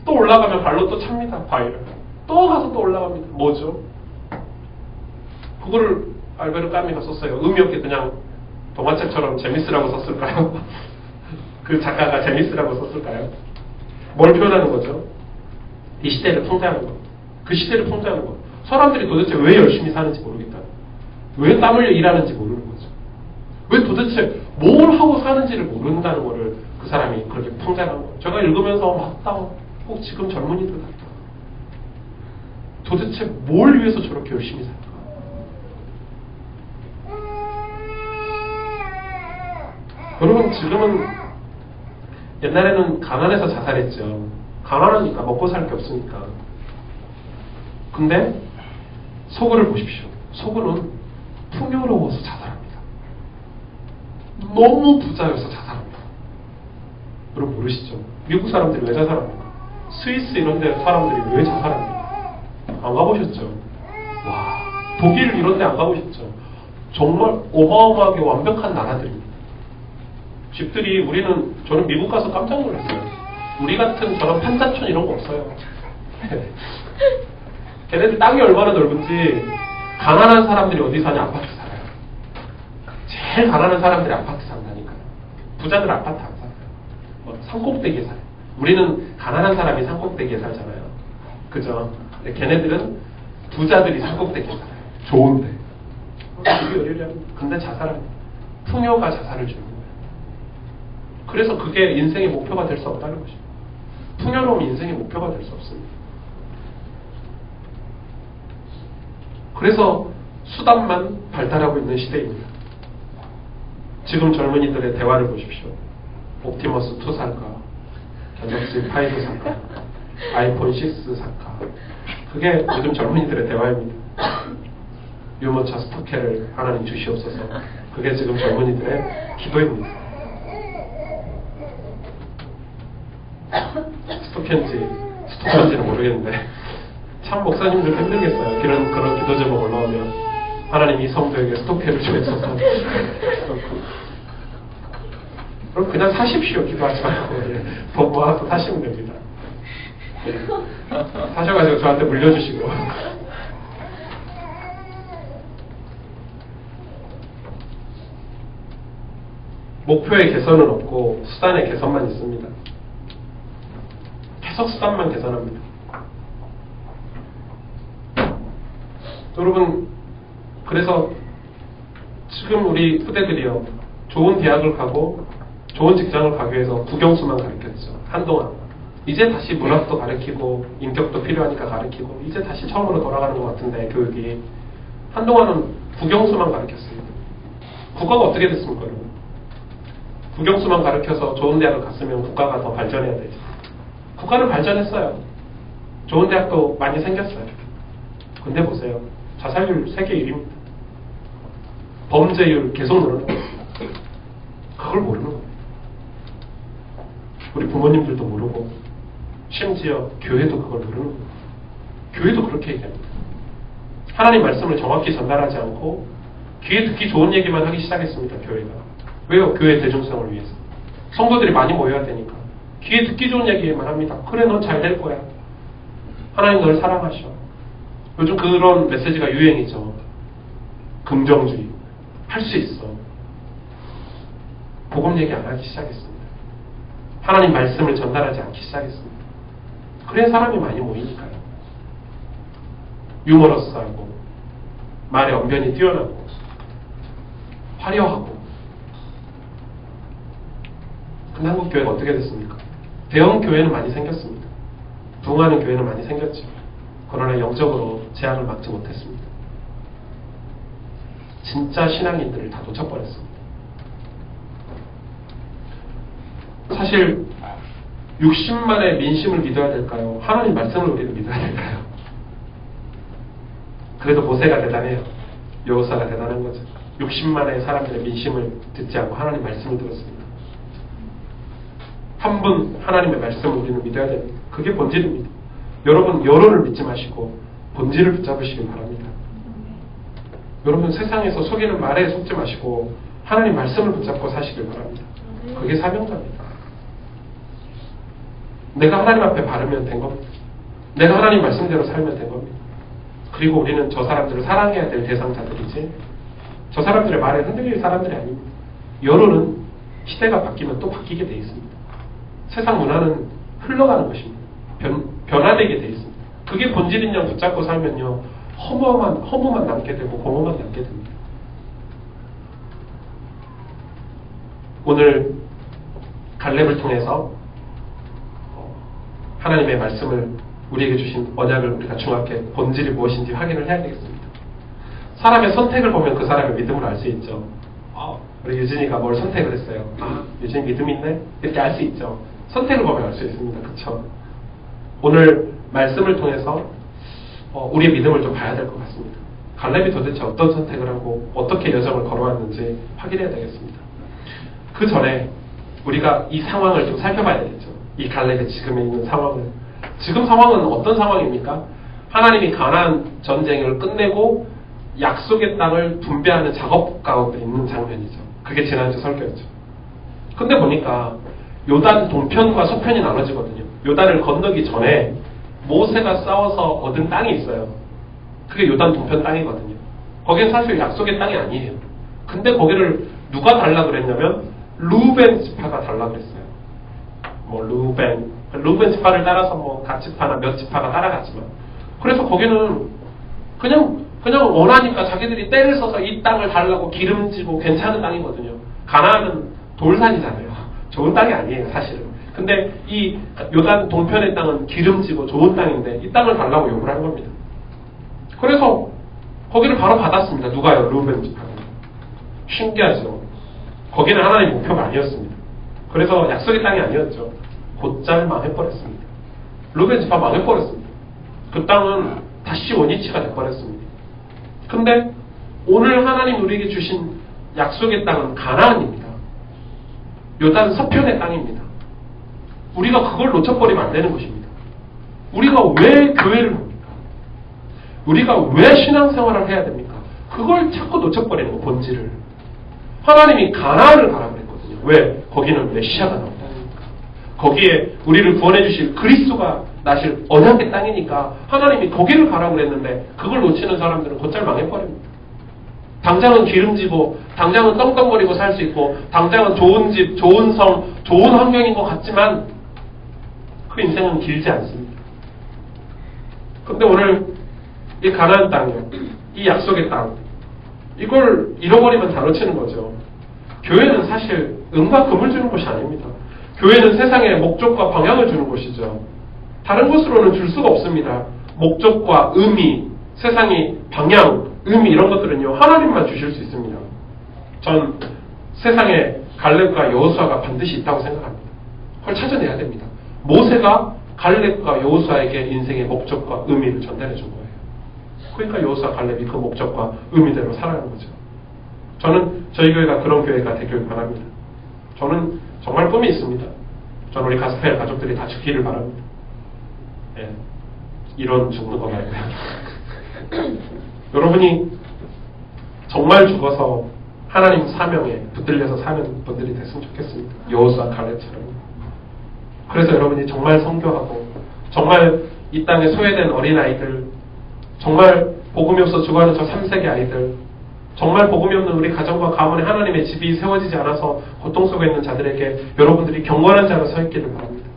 [SPEAKER 3] 또 올라가면 발로 또 찹니다. 바위를. 또 가서 또 올라갑니다. 뭐죠? 그거를 알베르 까미가 썼어요. 의미 없게 그냥 동화책처럼 재미스라고 썼을까요? 그 작가가 재미스라고 썼을까요? 뭘 표현하는 거죠? 이 시대를 풍자하는 거. 그 시대를 풍자하는 거. 사람들이 도대체 왜 열심히 사는지 모르겠다. 왜 땀 흘려 일하는지 모르는 거죠. 왜 도대체 뭘 하고 사는지를 모른다는 거를 그 사람이 그렇게 풍자한 거예요. 제가 읽으면서 맞다. 꼭 지금 젊은이들 같다. 도대체 뭘 위해서 저렇게 열심히 살까? 여러분, 지금은 옛날에는 가난해서 자살했죠. 가난하니까 먹고 살 게 없으니까. 근데 서구를 보십시오. 서구는 풍요로워서 자살합니다. 너무 부자여서 자살합니다. 여러분 모르시죠? 미국 사람들이 왜 자살합니까? 스위스 이런 데 사람들이 왜 자살합니까? 안 가보셨죠? 와, 독일 이런 데 안 가보셨죠? 정말 어마어마하게 완벽한 나라들입니다. 집들이 저는 미국 가서 깜짝 놀랐어요. 우리 같은 저런 판자촌 이런 거 없어요. 걔네들 땅이 얼마나 넓은지 가난한 사람들이 어디 사냐? 아파트 살아요. 제일 가난한 사람들이 아파트 산다니까요. 부자들 아파트 안 살아요. 산꼭대기에 살아요. 우리는 가난한 사람이 산꼭대기에 살잖아요. 그죠? 근데 걔네들은 부자들이 산꼭대기에 살아요. 좋은데. 되게 어려워요. 근데 자살합니다. 풍요가 자살을 주는 거예요. 그래서 그게 인생의 목표가 될 수 없다는 것이죠. 풍요로움이 인생의 목표가 될 수 없습니다. 그래서 수단만 발달하고 있는 시대입니다. 지금 젊은이들의 대화를 보십시오. 옵티머스 2 살까? 갤럭시 5 살까? 아이폰 6 살까? 그게 요즘 젊은이들의 대화입니다. 유모차 스토케를 하나님 주시옵소서. 그게 지금 젊은이들의 기도입니다. 스토커인지는 모르겠는데 참 목사님들 힘들겠어요. 그런 기도 제목 올라오면 하나님 이 성도에게 스토케를 주옵소서. 그럼 그냥 사십시오. 기도하지 말고 돈 모아서 사시면 됩니다. 사셔가지고 저한테 물려주시고. 목표의 개선은 없고 수단의 개선만 있습니다. 계속 수단만 개선합니다. 여러분, 그래서 지금 우리 후대들이요, 좋은 대학을 가고 좋은 직장을 가기 위해서 국영수만 가르쳤죠. 한동안. 이제 다시 문학도 가르치고 인격도 필요하니까 가르치고 이제 다시 처음으로 돌아가는 것 같은데, 교육이. 한동안은 국영수만 가르쳤습니다. 국가가 어떻게 됐습니까, 여러분? 국영수만 가르쳐서 좋은 대학을 갔으면 국가가 더 발전해야 되죠. 국가는 발전했어요. 좋은 대학도 많이 생겼어요. 근데 보세요. 자살률 세계 1위입니다. 범죄율 계속 늘어나고 그걸 모르는 거예요. 우리 부모님들도 모르고 심지어 교회도 그걸 모르는 거예요. 교회도 그렇게 얘기합니다. 하나님 말씀을 정확히 전달하지 않고 귀에 듣기 좋은 얘기만 하기 시작했습니다. 교회가. 왜요? 교회 대중성을 위해서. 성도들이 많이 모여야 되니까. 귀에 듣기 좋은 얘기만 합니다. 그래, 넌 잘 될 거야. 하나님 널 사랑하셔. 요즘 그런 메시지가 유행이죠. 긍정주의. 할 수 있어. 복음 얘기 안 하기 시작했습니다. 하나님 말씀을 전달하지 않기 시작했습니다. 그래 사람이 많이 모이니까요. 유머러스하고 말의 언변이 뛰어나고 화려하고. 근데 한국 교회가 어떻게 됐습니까? 대형 교회는 많이 생겼습니다. 부흥하는 교회는 많이 생겼죠. 그러나 영적으로 재앙을 막지 못했습니다. 진짜 신앙인들을 다 놓쳐버렸습니다. 사실 60만의 민심을 믿어야 될까요? 하나님 말씀을 우리는 믿어야 될까요? 그래도 모세가 대단해요. 여호사가 대단한 거죠. 60만의 사람들의 민심을 듣지 않고 하나님 말씀을 들었습니다. 한 분 하나님의 말씀을 우리는 믿어야 됩니다. 그게 본질입니다. 여러분, 여론을 믿지 마시고 본질을 붙잡으시길 바랍니다. 여러분, 세상에서 속이는 말에 속지 마시고 하나님 말씀을 붙잡고 사시길 바랍니다. 그게 사명자입니다. 내가 하나님 앞에 바르면 된 겁니다. 내가 하나님 말씀대로 살면 된 겁니다. 그리고 우리는 저 사람들을 사랑해야 될 대상자들이지 저 사람들의 말에 흔들릴 사람들이 아닙니다. 여론은 시대가 바뀌면 또 바뀌게 돼 있습니다. 세상 문화는 흘러가는 것입니다. 변화되게 돼 있습니다. 그게 본질인 양 붙잡고 살면요 허무만 남게 되고 공허만 남게 됩니다. 오늘 갈렙을 통해서 하나님의 말씀을 우리에게 주신 언약을 우리가 중학교 본질이 무엇인지 확인을 해야 되겠습니다. 사람의 선택을 보면 그 사람의 믿음을 알 수 있죠. 우리 유진이가 뭘 선택을 했어요. 유진이 믿음 있네? 이렇게 알 수 있죠. 선택을 보면 알 수 있습니다. 그렇죠? 오늘 말씀을 통해서 우리의 믿음을 좀 봐야 될 것 같습니다. 갈렙이 도대체 어떤 선택을 하고 어떻게 여정을 걸어왔는지 확인해야 되겠습니다. 그 전에 우리가 이 상황을 좀 살펴봐야 되겠죠. 이 갈렙의 지금에 있는 상황을. 지금 상황은 어떤 상황입니까? 하나님이 가나안 전쟁을 끝내고 약속의 땅을 분배하는 작업 가운데 있는 장면이죠. 그게 지난주 설교였죠. 근데 보니까 요단 동편과 서편이 나눠지거든요. 요단을 건너기 전에 모세가 싸워서 얻은 땅이 있어요. 그게 요단 동편 땅이거든요. 거기는 사실 약속의 땅이 아니에요. 근데 거기를 누가 달라 그랬냐면 루벤 지파가 달라 그랬어요. 루벤 지파를 따라서 각 지파나 몇 지파가 따라갔지만 그래서 거기는 그냥 원하니까 자기들이 때를 써서 이 땅을 달라고 기름지고 괜찮은 땅이거든요. 가나안은 돌산이잖아요. 좋은 땅이 아니에요, 사실은. 근데 이 요단 동편의 땅은 기름지고 좋은 땅인데 이 땅을 달라고 요구를 한 겁니다. 그래서 거기를 바로 받았습니다. 누가요? 루벤 지파가. 신기하죠. 거기는 하나님의 목표가 아니었습니다. 그래서 약속의 땅이 아니었죠. 곧잘 망해버렸습니다. 루벤 지파 망해버렸습니다. 그 땅은 다시 원위치가 돼버렸습니다. 근데 오늘 하나님 우리에게 주신 약속의 땅은 가나안입니다. 요단 서편의 땅입니다. 우리가 그걸 놓쳐버리면 안 되는 것입니다. 우리가 왜 교회를 합니까? 우리가 왜 신앙생활을 해야 됩니까? 그걸 자꾸 놓쳐버리는 거, 본질을. 하나님이 가나안을 가라 그랬거든요. 왜? 거기는 메시아가 나온다니까. 거기에 우리를 구원해 주실 그리스도가 나실 언약의 땅이니까 하나님이 거기를 가라 그랬는데 그걸 놓치는 사람들은 곧잘 망해버립니다. 당장은 기름지고 당장은 떵떵거리고 살 수 있고 당장은 좋은 집, 좋은 성, 좋은 환경인 것 같지만 그 인생은 길지 않습니다. 근데 오늘 이 가나안 땅이요, 이 약속의 땅, 이걸 잃어버리면 다 놓치는 거죠. 교회는 사실 은과 금을 주는 곳이 아닙니다. 교회는 세상에 목적과 방향을 주는 곳이죠. 다른 곳으로는 줄 수가 없습니다. 목적과 의미, 세상의 방향, 의미 이런 것들은요 하나님만 주실 수 있습니다. 전 세상에 갈렙과 여호수아가 반드시 있다고 생각합니다. 그걸 찾아내야 됩니다. 모세가 갈렙과 여호수아에게 인생의 목적과 의미를 전달해 준 거예요. 그러니까 여호수아 갈렙이 그 목적과 의미대로 살아가는 거죠. 저는 저희 교회가 그런 교회가 되길 바랍니다. 저는 정말 꿈이 있습니다. 저는 우리 가스펠 가족들이 다 죽기를 바랍니다. 예, 이런 죽는 거 말고요. 여러분이 정말 죽어서 하나님 사명에 붙들려서 사는 분들이 됐으면 좋겠습니다. 여호수아 갈렙처럼. 그래서 여러분이 정말 선교하고 정말 이 땅에 소외된 어린아이들, 정말 복음이 없어 죽어가는 저 3세기 아이들, 정말 복음이 없는 우리 가정과 가문에 하나님의 집이 세워지지 않아서 고통 속에 있는 자들에게 여러분들이 경건한 자로 서 있기를 바랍니다.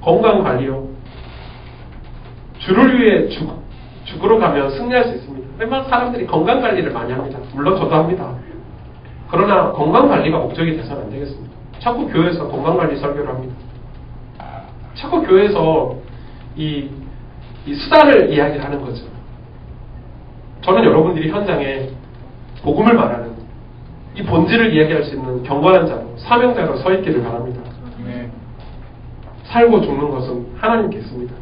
[SPEAKER 3] 건강관리요. 주를 위해 죽으러 가면 승리할 수 있습니다. 웬만한 사람들이 건강관리를 많이 합니다. 물론 저도 합니다. 그러나 건강관리가 목적이 돼서는 안 되겠습니다. 자꾸 교회에서 건강관리 설교를 합니다. 자꾸 교회에서 이 수다를 이야기를 하는 거죠. 저는 여러분들이 현장에 복음을 말하는 이 본질을 이야기할 수 있는 경건한 자로, 사명자로 서 있기를 바랍니다. 살고 죽는 것은 하나님께 있습니다.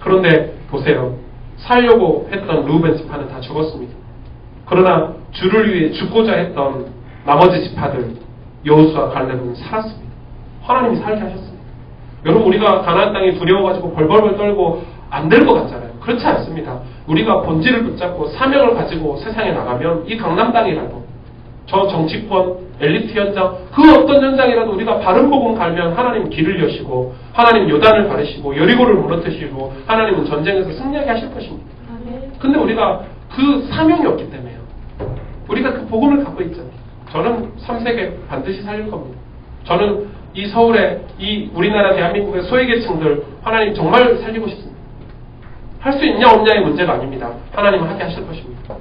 [SPEAKER 3] 그런데 보세요. 살려고 했던 루벤 지파는 다 죽었습니다. 그러나 주를 위해 죽고자 했던 나머지 지파들, 여호수아 갈렙은 살았습니다. 하나님이 살게 하셨습니다. 여러분, 우리가 가나안 땅이 두려워가지고 벌벌벌 떨고 안 될 것 같잖아요. 그렇지 않습니다. 우리가 본질을 붙잡고 사명을 가지고 세상에 나가면 이 강남 땅이라도, 저 정치권, 엘리트 현장, 그 어떤 현장이라도 우리가 바른 복음 갈면 하나님 길을 여시고 하나님 요단을 가르시고 여리고를 무너뜨시고 하나님은 전쟁에서 승리하게 하실 것입니다. 근데 우리가 그 사명이 없기 때문에요. 우리가 그 복음을 갖고 있잖아요. 저는 3세계 반드시 살릴 겁니다. 저는 이 서울의 이 우리나라 대한민국의 소외계층들 하나님 정말 살리고 싶습니다. 할 수 있냐 없냐의 문제가 아닙니다. 하나님은 하게 하실 것입니다.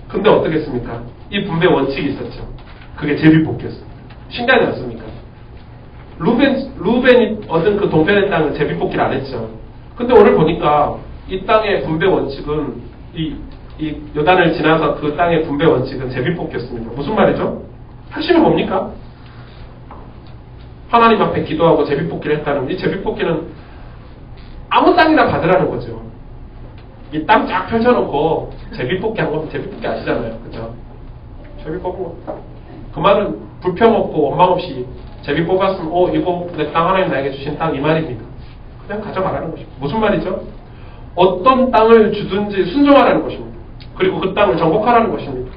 [SPEAKER 3] 근데 어떻겠습니까? 이 분배 원칙이 있었죠. 그게 제비뽑기였습니다. 신기하지 않습니까? 루벤이 얻은 그 동편의 땅은 제비뽑기를 안 했죠. 근데 오늘 보니까 이 땅의 분배 원칙은 이 요단을 지나서 그 땅의 분배 원칙은 제비뽑기였습니다. 무슨 말이죠? 핵심이 뭡니까? 하나님 앞에 기도하고 제비뽑기를 했다는 이 제비뽑기는 아무 땅이나 받으라는 거죠. 이 땅 쫙 펼쳐놓고 제비뽑기 한 거면 제비뽑기 아시잖아요. 그죠? 제비 뽑은 거. 그 말은 불평 없고 원망 없이 제비 뽑았으면 이거 내 땅 하나님 나에게 주신 땅 이 말입니다. 그냥 가져가라는 것입니다. 무슨 말이죠? 어떤 땅을 주든지 순종하라는 것입니다. 그리고 그 땅을 정복하라는 것입니다.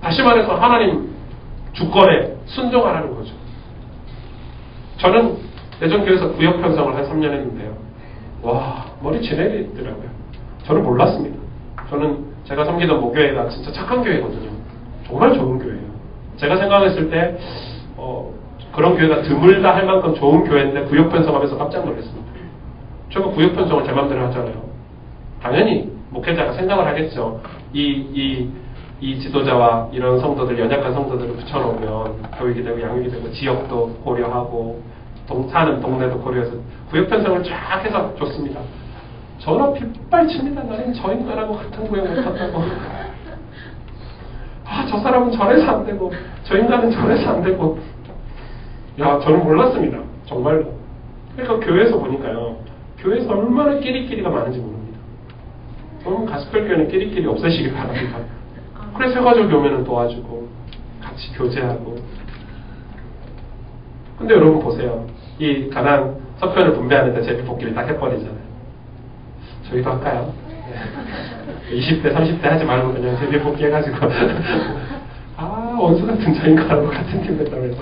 [SPEAKER 3] 다시 말해서 하나님 주권에 순종하라는 거죠. 저는 예전 교회에서 구역 편성을 한 3년 했는데요. 와, 머리 지내리더라고요. 저는 몰랐습니다. 저는 제가 섬기던 모교회가 진짜 착한 교회거든요. 정말 좋은 교회예요. 제가 생각했을 때 그런 교회가 드물다 할 만큼 좋은 교회인데 구역 편성하면서 깜짝 놀랐습니다. 제가 구역 편성을 제 맘대로 하잖아요. 당연히 목회자가 생각을 하겠죠. 이 지도자와 이런 성도들, 연약한 성도들을 붙여놓으면 교육이 되고 양육이 되고 지역도 고려하고 사는 동네도 고려해서 구역 편성을 쫙 해서 좋습니다. 전화 빗발칩니다. 나는 저 인간하고 같은 구역 못한다고. 저 사람은 저래서 안 되고 저 인간은 저래서 안 되고. 야, 저는 몰랐습니다. 정말로. 그러니까 교회에서 보니까요. 교회에서 얼마나 끼리끼리가 많은지 모릅니다. 그럼 가스펠교회는 끼리끼리 없애시길 바랍니다. 그래 세가족이 오면 도와주고 같이 교제하고. 근데 여러분 보세요. 이 가난 서편을 분배하는데 제비뽑기를 딱 해버리잖아요. 저희도 할까요? 20대 30대 하지 말고 그냥 제비뽑기 해가지고 원수 같은 저 인간하고 같은 팀 됐다고 해서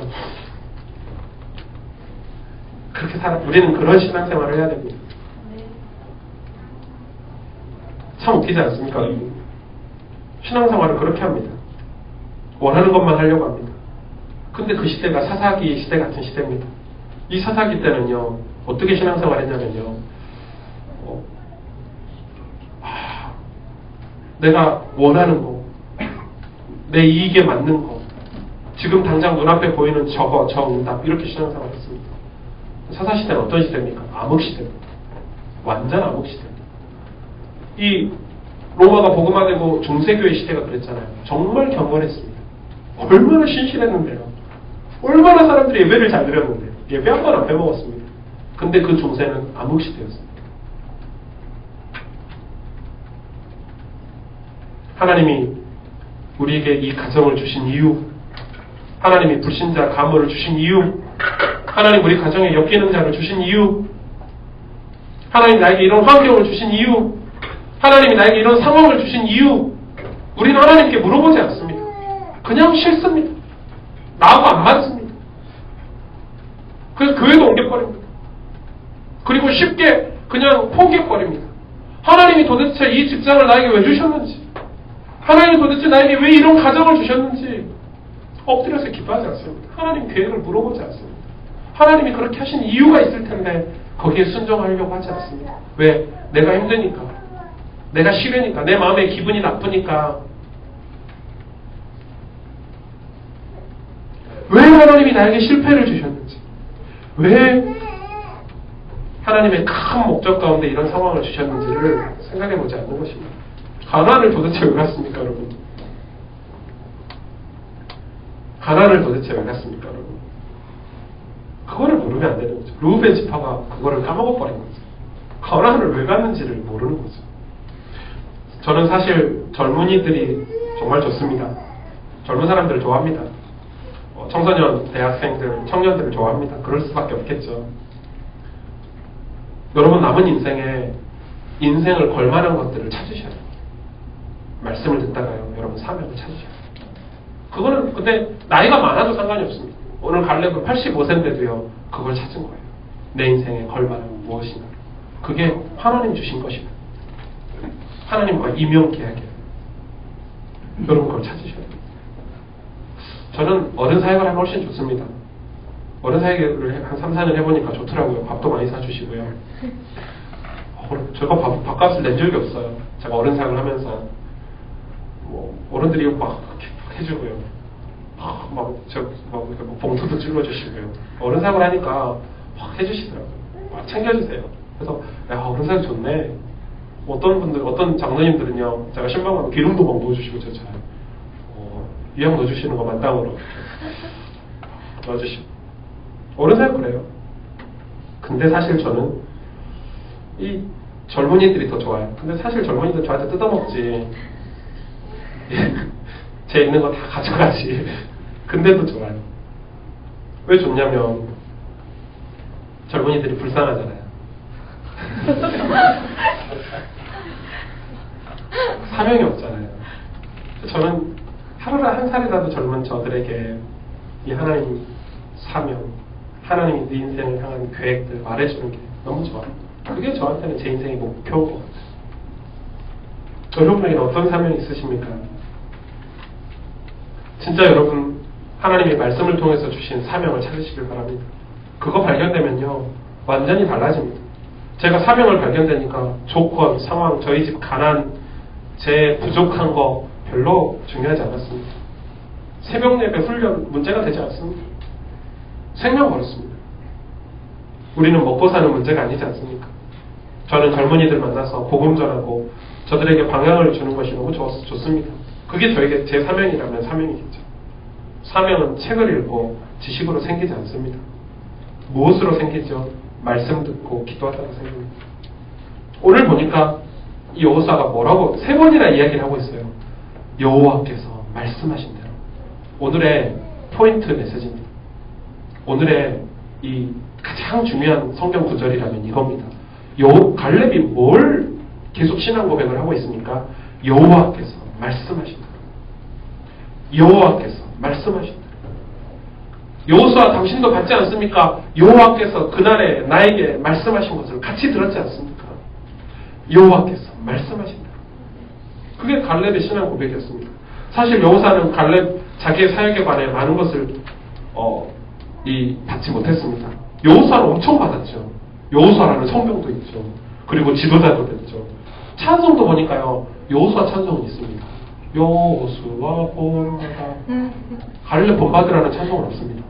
[SPEAKER 3] 그렇게 우리는 그런 신앙생활을 해야 됩니다. 참 웃기지 않습니까? 신앙생활을 그렇게 합니다. 원하는 것만 하려고 합니다. 근데 그 시대가 사사기 시대 같은 시대입니다. 이 사사기 때는요, 어떻게 신앙생활 했냐면요, 내가 원하는 거, 내 이익에 맞는 거, 지금 당장 눈앞에 보이는 저 응답, 이렇게 신앙생활 했습니다. 사사시대는 어떤 시대입니까? 암흑시대입니다. 완전 암흑시대입니다. 이 로마가 복음화되고 중세교회 시대가 그랬잖아요. 정말 경건했습니다. 얼마나 신실했는데요. 얼마나 사람들이 예배를 잘 드렸는데요. 예배 한 번 안 빼먹었습니다. 근데 그 중세는 암흑시대였습니다. 하나님이 우리에게 이 가정을 주신 이유, 하나님이 불신자 가문을 주신 이유, 하나님 우리 가정에 엮이는 자를 주신 이유, 하나님 나에게 이런 환경을 주신 이유, 하나님이 나에게 이런 상황을 주신 이유, 우리는 하나님께 물어보지 않습니다. 그냥 싫습니다. 나하고 안 맞습니다. 그래서 교회도 옮겨버립니다. 그리고 쉽게 그냥 포기해버립니다. 하나님이 도대체 이 직장을 나에게 왜 주셨는지, 하나님이 도대체 나에게 왜 이런 가정을 주셨는지 엎드려서 기도하지 않습니다. 하나님 계획을 물어보지 않습니다. 하나님이 그렇게 하신 이유가 있을 텐데 거기에 순종하려고 하지 않습니다. 왜? 내가 힘드니까, 내가 싫으니까, 내 마음에 기분이 나쁘니까. 왜 하나님이 나에게 실패를 주셨는지, 왜 하나님의 큰 목적 가운데 이런 상황을 주셨는지를 생각해보지 않는 것입니다. 가난을 도대체 왜 갔습니까, 여러분? 가난을 도대체 왜 갔습니까, 여러분? 그거를 모르면 안 되는 거죠. 루벤 지파가 그거를 까먹어버린 거죠. 가난을 왜 갔는지를 모르는 거죠. 저는 사실 젊은이들이 정말 좋습니다. 젊은 사람들을 좋아합니다. 청소년, 대학생들, 청년들을 좋아합니다. 그럴 수밖에 없겠죠. 여러분 남은 인생에 인생을 걸만한 것들을 찾으셔야 돼요. 말씀을 듣다가요, 여러분 사명을 찾으셔야 돼요. 그거는 근데 나이가 많아도 상관이 없습니다. 오늘 갈렙은 85세인데도요. 그걸 찾은 거예요. 내 인생에 걸만한 무엇이나. 그게 하나님 주신 것이다. 하나님과 이명계약이에요. 여러분 그걸 찾으셔야 돼요. 저는 어른 사역을 하면 훨씬 좋습니다. 어른 사역을 한 3, 4년 해보니까 좋더라고요. 밥도 많이 사주시고요. 제가 밥값을 낸 적이 없어요. 제가 어른 사역을 하면서 뭐 어른들이 막 해주고요. 막 봉투도 찔러주시고요. 어른 사역을 하니까 막 해주시더라고요. 막 챙겨주세요. 그래서 야 어른 사역 좋네. 어떤 장로님들은요, 제가 신방하면 기름도 막 넣어주시고 저 잘 이왕 넣어주시는 거 만땅으로 넣어주시고 어른 사역 그래요. 근데 사실 저는 이 젊은이들이 더 좋아요. 근데 사실 젊은이들 저한테 뜯어먹지. 제 있는 거 다 가져가지. 근데도 좋아요. 왜 좋냐면 젊은이들이 불쌍하잖아요. 사명이 없잖아요. 저는 하루를 한 살이라도 젊은 저들에게 이 하나님 사명, 하나님이 네 인생을 향한 계획들 말해주는 게 너무 좋아요. 그게 저한테는 제 인생의 목표인 것 같아요. 여러분에게는 어떤 사명이 있으십니까? 진짜 여러분 하나님의 말씀을 통해서 주신 사명을 찾으시길 바랍니다. 그거 발견되면요 완전히 달라집니다. 제가 사명을 발견되니까 조건, 상황, 저희 집 가난, 제 부족한 거 별로 중요하지 않았습니다. 새벽 예배 훈련 문제가 되지 않습니다. 생명 걸었습니다. 우리는 먹고 사는 문제가 아니지 않습니까? 저는 젊은이들 만나서 복음 전하고 저들에게 방향을 주는 것이 너무 좋습니다. 그게 저에게 제 사명이라면 사명이겠죠. 사명은 책을 읽고 지식으로 생기지 않습니다. 무엇으로 생기죠? 말씀 듣고 기도하다가 생깁니다. 오늘 보니까 이 여호수아가 뭐라고 3번이나 이야기를 하고 있어요. 여호와께서 말씀하신 대로. 오늘의 포인트 메시지입니다. 오늘의 이 가장 중요한 성경 구절이라면 이겁니다. 갈렙이 뭘 계속 신앙 고백을 하고 있습니까? 여호와께서 말씀하신 대로. 여호와께서 말씀하신 대로. 여호수아 당신도 받지 않습니까? 여호와께서 그날에 나에게 말씀하신 것을 같이 들었지 않습니까? 여호와께서 말씀하신 대로. 그게 갈렙의 신앙 고백이었습니다. 사실 여호수아는 갈렙 자기의 사역에 관해 많은 것을 받지 못했습니다. 여호수아는 엄청 받았죠. 여호수아라는 성경도 있죠. 그리고 지도자도 됐죠. 찬송도 보니까요. 여호수아 찬송은 있습니다. 여호수아 본받아. 갈렙 본받으라는 찬송은 없습니다.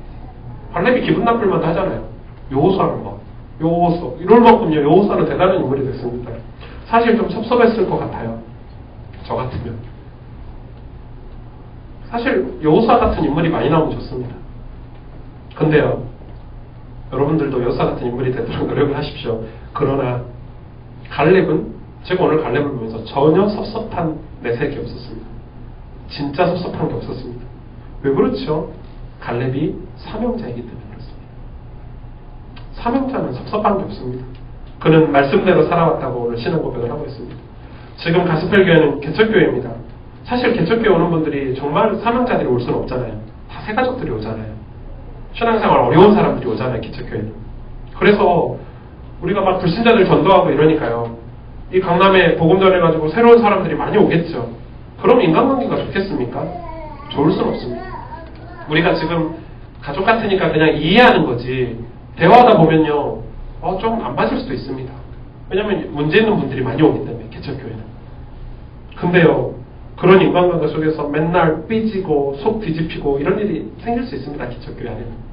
[SPEAKER 3] 갈렙이 기분 나쁠 만도 하잖아요. 여호수아는 막 여호수 이럴 만큼요. 여호수아는 대단한 인물이 됐습니다. 사실 좀 섭섭했을 것 같아요. 저 같으면. 사실 여호수아 같은 인물이 많이 나오면 좋습니다. 근데요. 여러분들도 여호수아 같은 인물이 되도록 노력을 하십시오. 그러나 갈렙은 제가 오늘 갈렙을 보면서 전혀 섭섭한 내색이 없었습니다. 진짜 섭섭한 게 없었습니다. 왜 그렇죠? 갈렙이 사명자이기 때문에 그렇습니다. 사명자는 섭섭한 게 없습니다. 그는 말씀대로 살아왔다고 오늘 신앙 고백을 하고 있습니다. 지금 가스펠교회는 개척교회입니다. 사실 개척교회 오는 분들이 정말 사명자들이 올 수는 없잖아요. 다 새가족들이 오잖아요. 신앙생활 어려운 사람들이 오잖아요. 개척교회는. 그래서 우리가 막 불신자들 전도하고 이러니까요. 이 강남에 복음 전해가지고 새로운 사람들이 많이 오겠죠. 그럼 인간관계가 좋겠습니까? 좋을 수는 없습니다. 우리가 지금 가족 같으니까 그냥 이해하는 거지 대화하다 보면요 좀 안 맞을 수도 있습니다. 왜냐면 문제 있는 분들이 많이 오기 때문에 개척교회는. 근데요 그런 인간관계 속에서 맨날 삐지고 속 뒤집히고 이런 일이 생길 수 있습니다. 개척교회 안에는.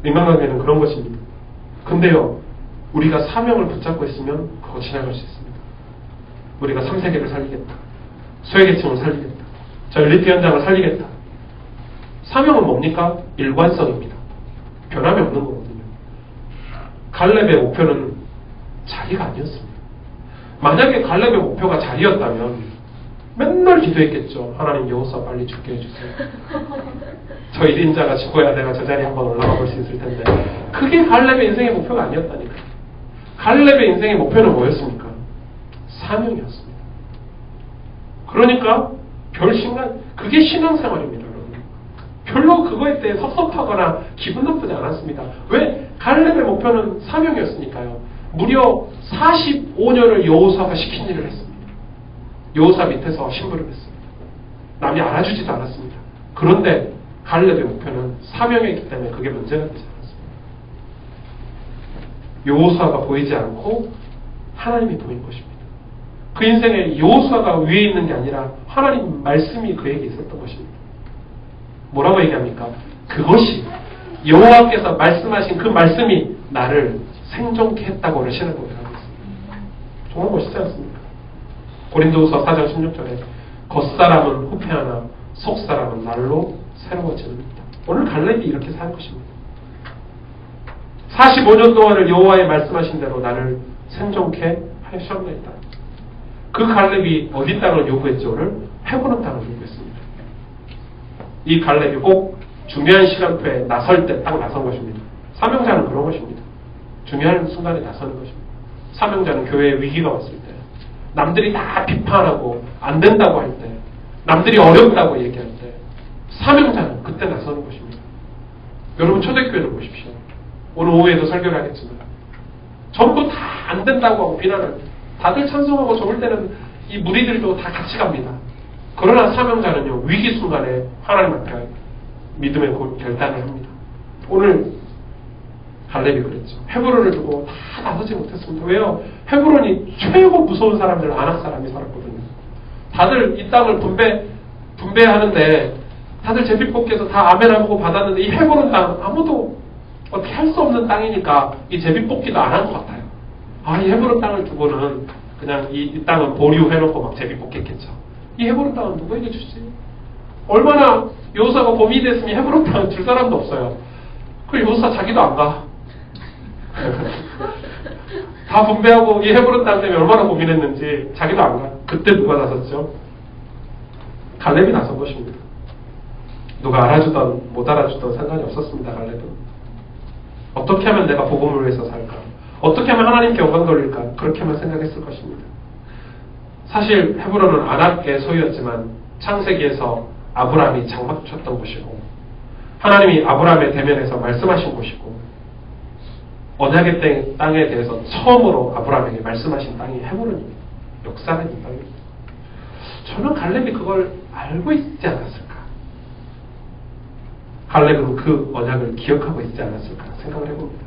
[SPEAKER 3] 인간관계는 그런 것입니다. 근데요 우리가 사명을 붙잡고 있으면 그거 지나갈 수 있습니다. 우리가 3세계를 살리겠다. 소외계층을 살리겠다. 전리트 현장을 살리겠다. 사명은 뭡니까? 일관성입니다. 변함이 없는 거거든요. 갈렙의 목표는 자리가 아니었습니다. 만약에 갈렙의 목표가 자리였다면 맨날 기도했겠죠. 하나님 여호수아 빨리 죽게 해주세요. 저 1인자가 죽어야 내가 저 자리에 한번 올라가 볼 수 있을 텐데. 그게 갈렙의 인생의 목표가 아니었다니까. 갈렙의 인생의 목표는 뭐였습니까? 사명이었습니다. 그러니까 별 신간 그게 신앙생활입니다, 여러분. 별로 그거에 대해 섭섭하거나 기분 나쁘지 않았습니다. 왜? 갈렙의 목표는 사명이었으니까요. 무려 45년을 여호수아가 시킨 일을 했습니다. 여호수아 밑에서 신부를 했습니다. 남이 알아주지도 않았습니다. 그런데 갈렙의 목표는 사명이었기 때문에 그게 문제가 되지 않았습니다. 여호수아가 보이지 않고 하나님이 보인 것입니다. 그 인생에 여호수아가 위에 있는 게 아니라 하나님 말씀이 그에게 있었던 것입니다. 뭐라고 얘기합니까? 그것이 여호와께서 말씀하신 그 말씀이 나를 생존케 했다고 신을 고백하고 있습니다. 정말 멋있지 않습니까? 고린도후서 4장 16절에 겉사람은 후패하나 속사람은 날로 새로워집니다. 오늘 갈렙이 이렇게 산 것입니다. 45년 동안을 여호와의 말씀하신 대로 나를 생존케 하셨나이다. 그 갈렙이 어디 땅을 요구했죠? 오늘 헤브론 땅을 요구했습니다. 이 갈렙이 꼭 중요한 시간표에 나설 때 딱 나선 것입니다. 사명자는 그런 것입니다. 중요한 순간에 나서는 것입니다. 사명자는 교회에 위기가 왔을 때, 남들이 다 비판하고 안 된다고 할 때, 남들이 어렵다고 얘기할 때, 사명자는 그때 나서는 것입니다. 여러분 초대교회를 보십시오. 오늘 오후에도 설교를 하겠지만 전부 다 안 된다고 하고 비난을, 다들 찬송하고 좋을 때는 이 무리들도 다 같이 갑니다. 그러나 사명자는요, 위기 순간에 하나님 앞에 믿음의 결단을 합니다. 오늘 갈렙이 그랬죠. 헤브론을 두고 다 나서지 못했습니다. 왜요? 헤브론이 최고 무서운 사람들, 아낙 사람이 살았거든요. 다들 이 땅을 분배하는데 다들 제비뽑기에서 다 아멘하고 받았는데 이 헤브론 땅 아무도 어떻게 할 수 없는 땅이니까 이 제비뽑기도 안 한 것 같아요. 이 헤브론 땅을 두고는 그냥 이 땅은 보류해놓고 막 제비뽑겠겠죠. 이 헤브론 땅은 누구에게 주지? 얼마나 여호수아가 고민이 됐으면 헤브론 땅은 줄 사람도 없어요. 그 여호수아 자기도 안 가. 다 분배하고 이 헤브론 땅 때문에 얼마나 고민했는지 자기도 안 가. 그때 누가 나섰죠? 갈렙이 나선 것입니다. 누가 알아주던 못 알아주던 상관이 없었습니다. 갈렙은. 어떻게 하면 내가 복음을 위해서 살까? 어떻게 하면 하나님께 영광 돌릴까? 그렇게만 생각했을 것입니다. 사실 헤브론은 아낙의 소유였지만 창세기에서 아브라함이 장막 쳤던 곳이고 하나님이 아브라함의 대면에서 말씀하신 곳이고 언약의 땅에 대해서 처음으로 아브라함에게 말씀하신 땅이 헤브론입니다. 역사는 이 땅입니다. 저는 갈렙이 그걸 알고 있지 않았을까? 갈렙은 그 언약을 기억하고 있지 않았을까 생각을 해봅니다.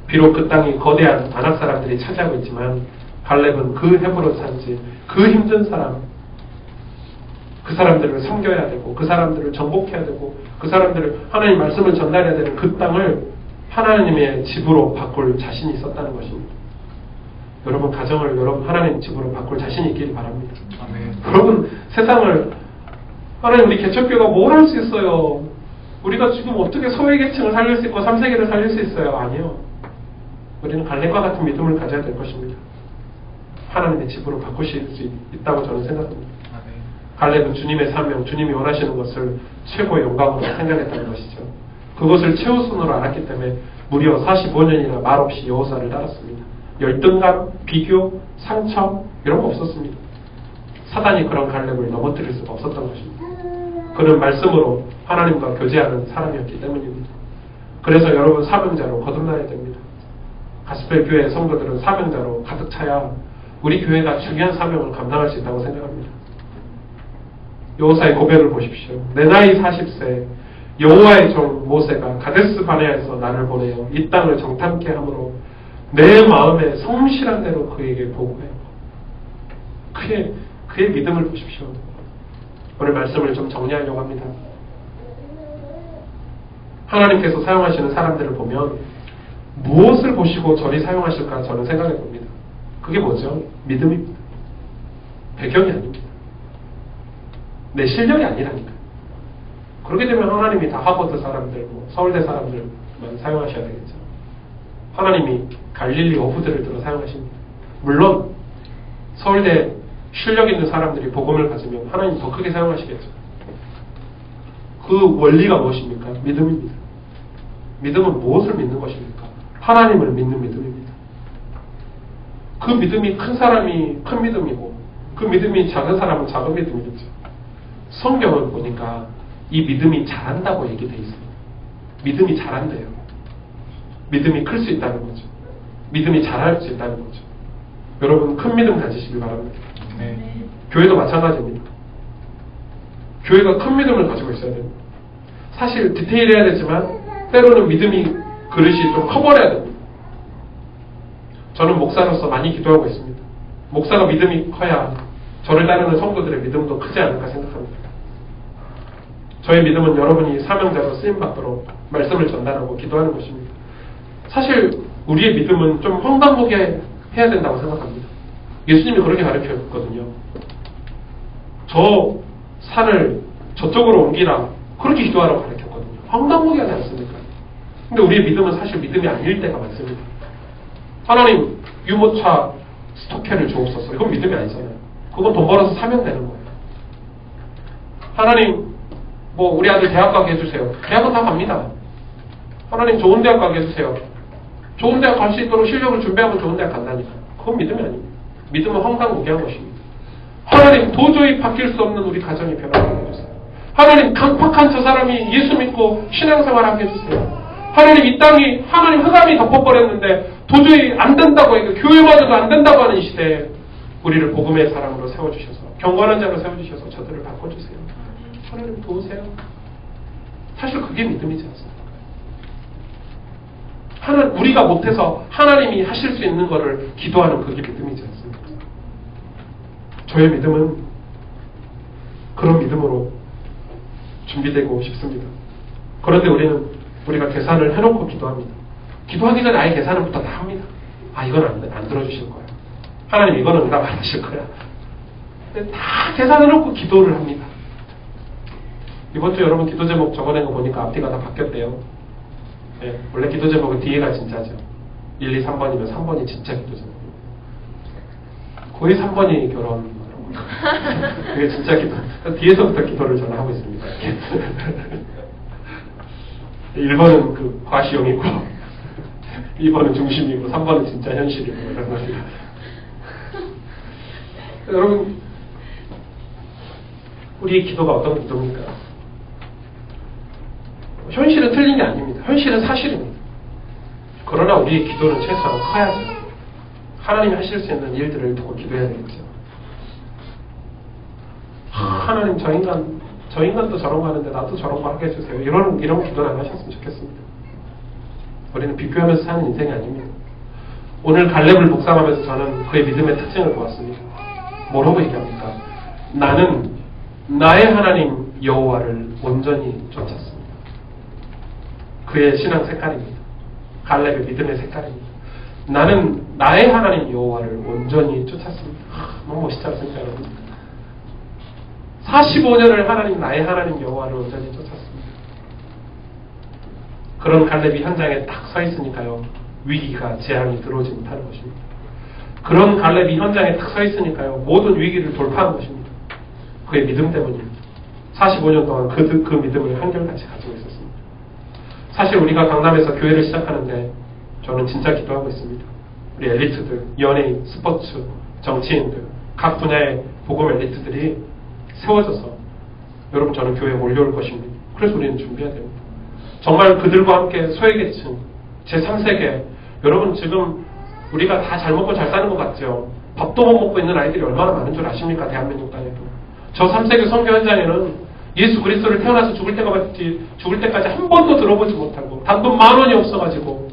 [SPEAKER 3] 비록 그 땅이 거대한 아낙 사람들이 차지하고 있지만 갈렙은 그 헤브론 산지 그 힘든 사람, 그 사람들을 섬겨야 되고 그 사람들을 정복해야 되고 그 사람들을 하나님 말씀을 전달해야 되는 그 땅을 하나님의 집으로 바꿀 자신이 있었다는 것입니다. 여러분 가정을 여러분 하나님 집으로 바꿀 자신이 있길 바랍니다.
[SPEAKER 2] 아멘.
[SPEAKER 3] 여러분 세상을 하나님 우리 개척교회가 뭘 할 수 있어요? 우리가 지금 어떻게 소외계층을 살릴 수 있고 3세계를 살릴 수 있어요? 아니요. 우리는 갈렙과 같은 믿음을 가져야 될 것입니다. 하나님의 집으로 바꾸실 수 있다고 저는 생각합니다. 갈렙은 주님의 사명, 주님이 원하시는 것을 최고의 영광으로 생각했다는 것이죠. 그것을 최우선으로 알았기 때문에 무려 45년이나 말없이 여호수아를 따랐습니다. 열등감, 비교, 상처 이런 거 없었습니다. 사단이 그런 갈렙을 넘어뜨릴 수가 없었던 것입니다. 그는 말씀으로 하나님과 교제하는 사람이었기 때문입니다. 그래서 여러분 사명자로 거듭나야 됩니다. 가스펠 교회 성도들은 사명자로 가득 차야 우리 교회가 중요한 사명을 감당할 수 있다고 생각합니다. 여호사의 고백을 보십시오. 내 나이 40세 여호와의 종 모세가 가데스 바네아에서 나를 보내어 이 땅을 정탐케 함으로 내 마음에 성실한 대로 그에게 보고해요. 그의 믿음을 보십시오. 오늘 말씀을 좀 정리하려고 합니다. 하나님께서 사용하시는 사람들을 보면 무엇을 보시고 저리 사용하실까 저는 생각해 봅니다. 그게 뭐죠? 믿음입니다. 배경이 아닙니다. 내 실력이 아니라니까. 그렇게 되면 하나님이 다 하버드 사람들, 서울대 사람들만 사용하셔야 되겠죠. 하나님이 갈릴리 어부들을 들어 사용하십니다. 물론 서울대 실력 있는 사람들이 복음을 가지면 하나님 더 크게 사용하시겠죠. 그 원리가 무엇입니까? 믿음입니다. 믿음은 무엇을 믿는 것입니까? 하나님을 믿는 믿음입니다. 그 믿음이 큰 사람이 큰 믿음이고 그 믿음이 작은 사람은 작은 믿음이겠죠. 성경을 보니까 이 믿음이 자란다고 얘기돼 있어요. 믿음이 자란대요. 믿음이 클 수 있다는 거죠. 믿음이 자랄 수 있다는 거죠. 여러분 큰 믿음 가지시길 바랍니다. 교회도 마찬가지입니다. 교회가 큰 믿음을 가지고 있어야 됩니다. 사실 디테일해야 되지만 때로는 믿음이 그릇이 좀 커버려야 됩니다. 저는 목사로서 많이 기도하고 있습니다. 목사가 믿음이 커야 저를 따르는 성도들의 믿음도 크지 않을까 생각합니다. 저의 믿음은 여러분이 사명자로 쓰임받도록 말씀을 전달하고 기도하는 것입니다. 사실 우리의 믿음은 좀 황당하게 해야 된다고 생각합니다. 예수님이 그렇게 가르쳐줬거든요. 저 산을 저쪽으로 옮기라 그렇게 기도하라고 가르쳤거든요. 황당하게 하지 않습니까? 근데 우리의 믿음은 사실 믿음이 아닐 때가 많습니다. 하나님 유모차 스토캐를 주옵소서. 이건 믿음이 아니잖아요. 그건 돈 벌어서 사면 되는 거예요. 하나님 뭐 우리 아들 대학 가게 해주세요. 대학은 다 갑니다. 하나님 좋은 대학 가게 해주세요. 좋은 대학 갈 수 있도록 실력을 준비하면 좋은 대학 간다니까. 그건 믿음이 아닙니다. 믿음은 황당무계한 것입니다. 하나님 도저히 바뀔 수 없는 우리 가정이 변화하게 해주세요. 하나님 강팍한 저 사람이 예수 믿고 신앙생활하게 해주세요. 하나님 이 땅이 하나님 흑암이 덮어버렸는데 도저히 안 된다고 해요. 교회마저도 안 된다고 하는 이 시대에 우리를 복음의 사람으로 세워주셔서 경건한 자로 세워주셔서 저들을 바꿔주세요. 하나님 도우세요. 사실 그게 믿음이지 않습니까? 우리가 못해서 하나님이 하실 수 있는 것을 기도하는 그게 믿음이지 않습니까? 저의 믿음은 그런 믿음으로 준비되고 싶습니다. 그런데 우리가 계산을 해놓고 기도합니다. 기도하기 전에 아예 계산부터 다 합니다. 아, 이건 안 들어주실 거야. 하나님 이거는 응답 안 하실 거야. 다 계산해놓고 기도를 합니다. 이번 주 여러분 기도 제목 적어낸 거 보니까 앞뒤가 다 바뀌었대요. 네, 원래 기도 제목은 뒤에가 진짜죠. 1, 2, 3번이면 3번이 진짜 기도 제목입니다. 거의 3번이 결혼. 그게 진짜 기도. 뒤에서부터 기도를 저는 하고 있습니다. 1번은 그 과시용이고 2번은 중심이고 3번은 진짜 현실이고 이런 것입니다. 여러분 우리의 기도가 어떤 기도입니까? 현실은 틀린 게 아닙니다. 현실은 사실입니다. 그러나 우리의 기도는 최소한 커야죠. 하나님이 하실 수 있는 일들을 두고 기도해야 되겠죠. 하나님 저 인간도 저런 거 하는데 나도 저런 거 하게 해주세요. 이런 기도는 안 하셨으면 좋겠습니다. 우리는 비교하면서 사는 인생이 아닙니다. 오늘 갈렙을 묵상하면서 저는 그의 믿음의 특징을 보았습니다. 뭐라고 얘기합니까? 나는 나의 하나님 여호와를 온전히 쫓았습니다. 그의 신앙 색깔입니다. 갈렙의 믿음의 색깔입니다. 나는 나의 하나님 여호와를 온전히 쫓았습니다. 너무 멋있지 않습니까, 여러분? 45년을 나의 하나님 여호와를 온전히 쫓았습니다. 그런 갈렙이 현장에 딱 서 있으니까요, 위기가 재앙이 들어오지 못하는 것입니다. 그런 갈렙이 현장에 딱 서 있으니까요, 모든 위기를 돌파한 것입니다. 그의 믿음 때문입니다. 45년 동안 그 믿음을 한결같이 가지고 있었습니다. 사실 우리가 강남에서 교회를 시작하는데 저는 진짜 기도하고 있습니다. 우리 엘리트들, 연예인, 스포츠, 정치인들, 각 분야의 복음 엘리트들이 세워져서 여러분 저는 교회에 몰려올 것입니다. 그래서 우리는 준비해야 됩니다. 정말 그들과 함께 소외계층, 제3세계, 여러분 지금 우리가 다 잘 먹고 잘 사는 것 같죠? 밥도 못 먹고 있는 아이들이 얼마나 많은 줄 아십니까? 대한민국 땅에도. 저 3세기 선교 현장에는 예수 그리스도를 태어나서 죽을 때까지 한 번도 들어보지 못하고 단돈 10,000원이 없어가지고